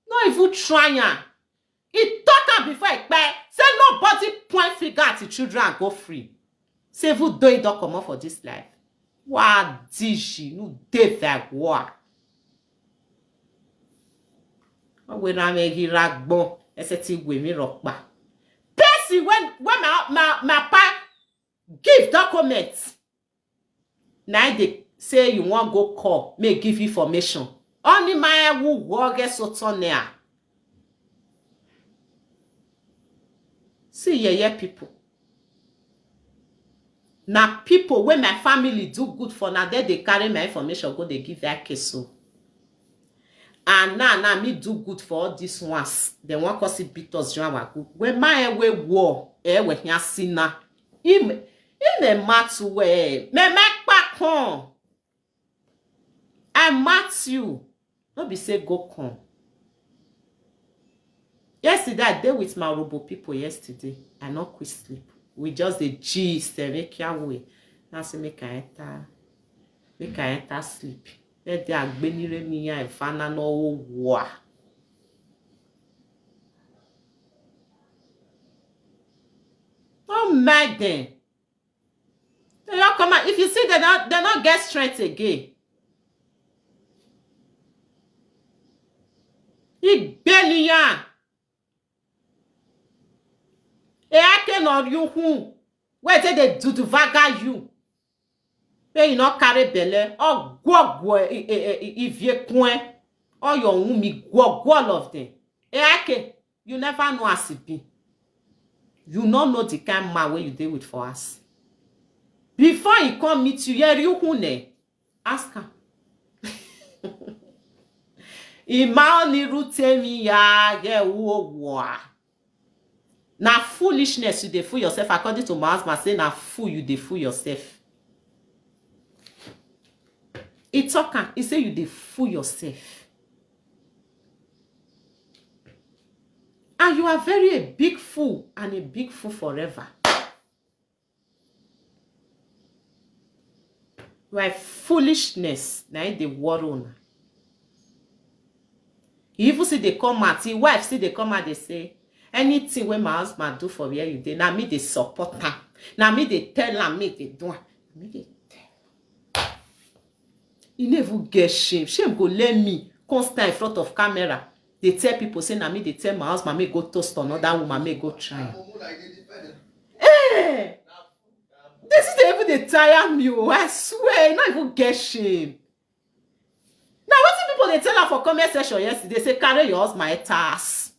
[SPEAKER 1] Not even trying. He talk am before he pay. Say nobody point figure at the children and go free. Say vous deux don't come out for this life. What dishi? You dead like what? When I make it ragbon, ese we me rock back. Percy when my pa give documents. Now they say you want go call, may give information. Only my who work so turn there. See yeah people. Now people when my family do good for now, they carry my information, go they give that case so. And now me do good for all these ones. They want cause it beat us good. When my way war, when you see now. In a matter way, me make back home. I match you. Don't be say go come. Yesterday, I dealt with my robo people yesterday. I not quit sleep. We just the gist and make your way. Now say make I enter sleep. Let the agbenire me and fana no wa. Oh my then. They don't come out. If you see they not get strength again. Delian. Eake no you who. Where they do to vaga you. Where you not carry belle. Or go if you coin. Or your womb go all of them. Eake, you never know as it be. You not know the kind of man where you deal with for us. Before he come meet you, you who ne? Ask him. Ima ni rutemi ya ye wo. Na foolishness you dey fool yourself according to my husband say na fool you dey fool yourself. He talk am, he say you dey fool yourself. And you are very a big fool and a big fool forever. You are foolishness na in the world. You even see they come out, his wife see they come out, they say, anything when my husband do for where you dey, now me they support her. Now me they tell her, me they do. Me they tell. You never get shame. Shame go let me constant in front of camera. They tell people, say, now me they tell my husband, me go toast another woman, me go try. Hey! This is the even they tire me, oh, I swear, you not even get shame. Now, what if people they tell her for comment section yesterday? They say, carry your husband at ass.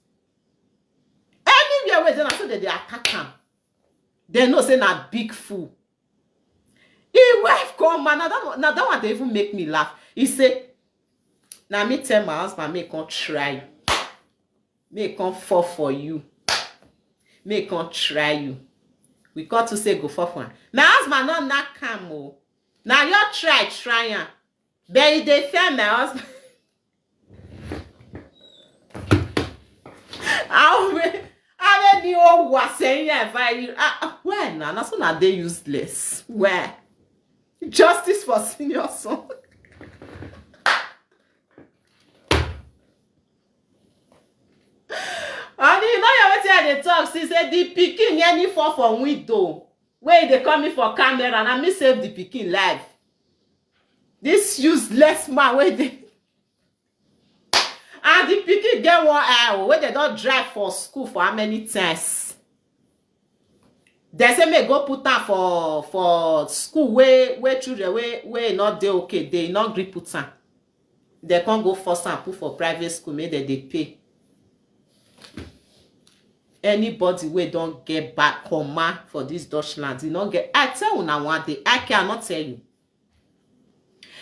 [SPEAKER 1] Anywhere where they say that they attack him. They know say na big fool. His wife come, man. Now that one they even make me laugh. He say, now me tell my husband, me can't try. Me can't fall for you. Me can't try you. We got to say go for one. My husband not come. Oh. Now you try am. But they fear my husband. How many old was saying where now? That's not they useless. Where? Justice for senior son. And you know what they talk. She said the pikin any fall for window. Where they coming for camera and I me save the pikin live. This useless man where they and the pikin get 1 hour where they don't drive for school for how many times. They say me go put am for school where children where not dey okay, they not gree put am. They can't go force and put for private school, maybe they pay. Anybody where don't get back comma for this Dutchland, you not get. I tell you now one day, I cannot tell you.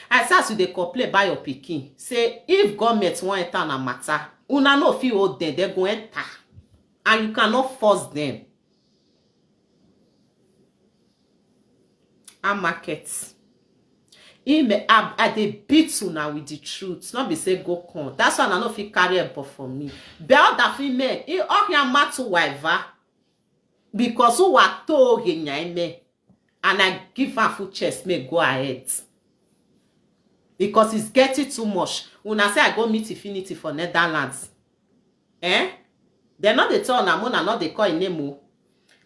[SPEAKER 1] I say they complain by your pikin. Say if government want enter na matter, una no fit hold them, they go enter, and you cannot force them. And market. I dey beat you now with the truth. Not be say go con. That's why I no fit carry up for me. Bell that female, he ok ya matu waiva. Because who wa to me, and I give her full chest, may go ahead. Because it's getting too much. When I say I go meet Infinity for Netherlands, they're not the turn I'm on, not they call in name.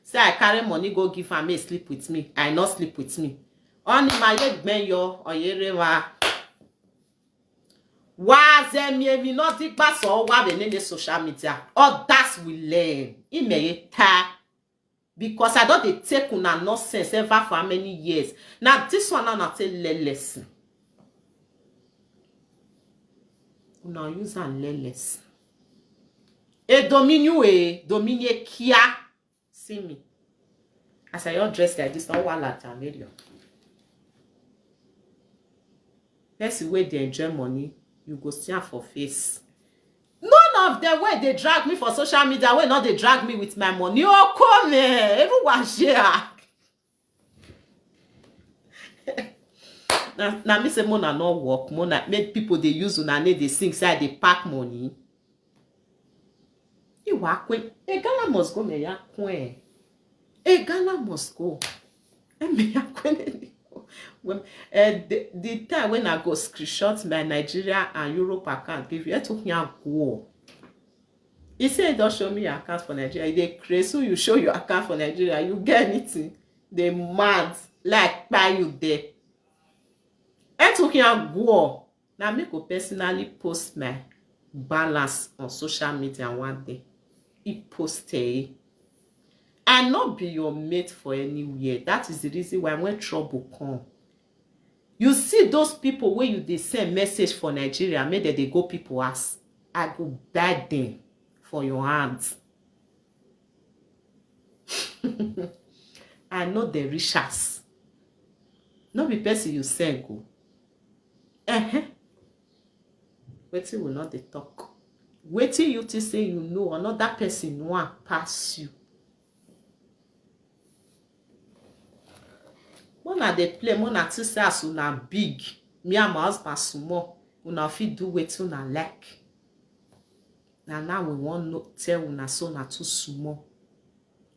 [SPEAKER 1] Say I carry money, go give her, may sleep with me. I not sleep with me. Only my leg ben yo or yerewa. Was me not the pass or what the social media. All that's we learn. It may because I don't they take una nonsense ever for how many years. Now this one I not tell lesson. Una use and less. E domine kia. See me. As I all dressed like this, not one at a let's see where they enjoy money. You go stand for face. None of them where they drag me for social media, where not they drag me with my money. Oh, come here. Everyone share. Now me say mona no work. Mona make people they use una need they sing side they pack money. You work when a Ghana must go me ya kwen. A Ghana must go. And me ya kwen. When the time when I go screenshot my Nigeria and Europe account, give you took me a go. He said, don't show me your account for Nigeria. They crazy, so you show your account for Nigeria, you get anything. They mad, like buy you there. I took you a go. Now me go personally post my balance on social media one day. He posted, I not be your mate for anywhere. That is the reason why when trouble come, you see those people where you they send message for Nigeria, make that they go people ask, I go die them for your hands. I know the riches. No be person you send go. Wetin will not they talk. Wetin you to say you know another person know and pass you. Mona dey play, mona to say as una big. Me and my husband small. Una fit do wetin una like. Now we want tell una so na too small.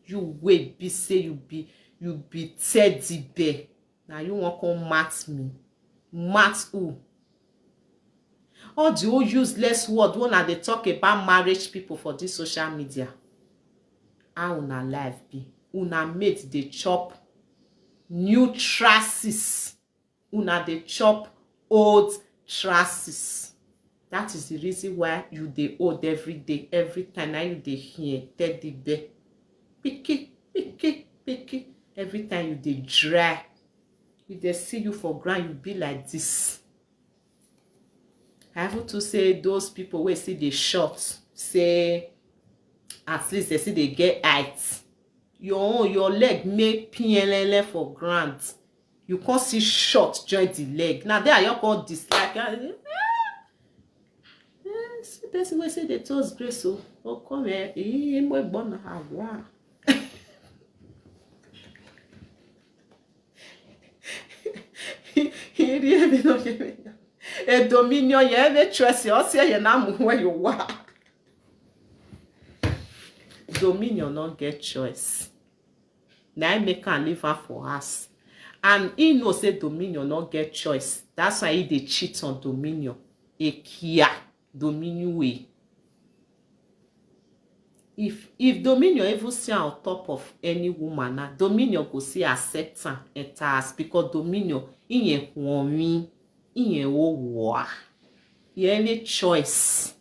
[SPEAKER 1] You wait be say you be teddy bear. Now you want come mat me. Mat who? All the whole useless word when they talk about marriage people for this social media. How una life be? Una mate they chop new trasses. Una they chop old trasses. That is the reason why you they old every day, every time. Now you they hear teddy bear. Picky. Every time you they dry, you they see you for ground, you be like this. I have to say those people where see they short, say at least they see they get height. Your leg make PLL for ground. You can't see short join the leg. Now there you call dislike. See person wey say the toes grace so come here. Mo gbona agwa. A dominion you ever trust you say you now where you are. Dominion not get choice. Now make can live her for us. And he know say dominion not get choice. That's why he dey cheat on dominion. Ekia dominion way. If dominion ever see on top of any woman, now dominion go see accept her enters because dominion in ye woman, in ye wo. He any choice.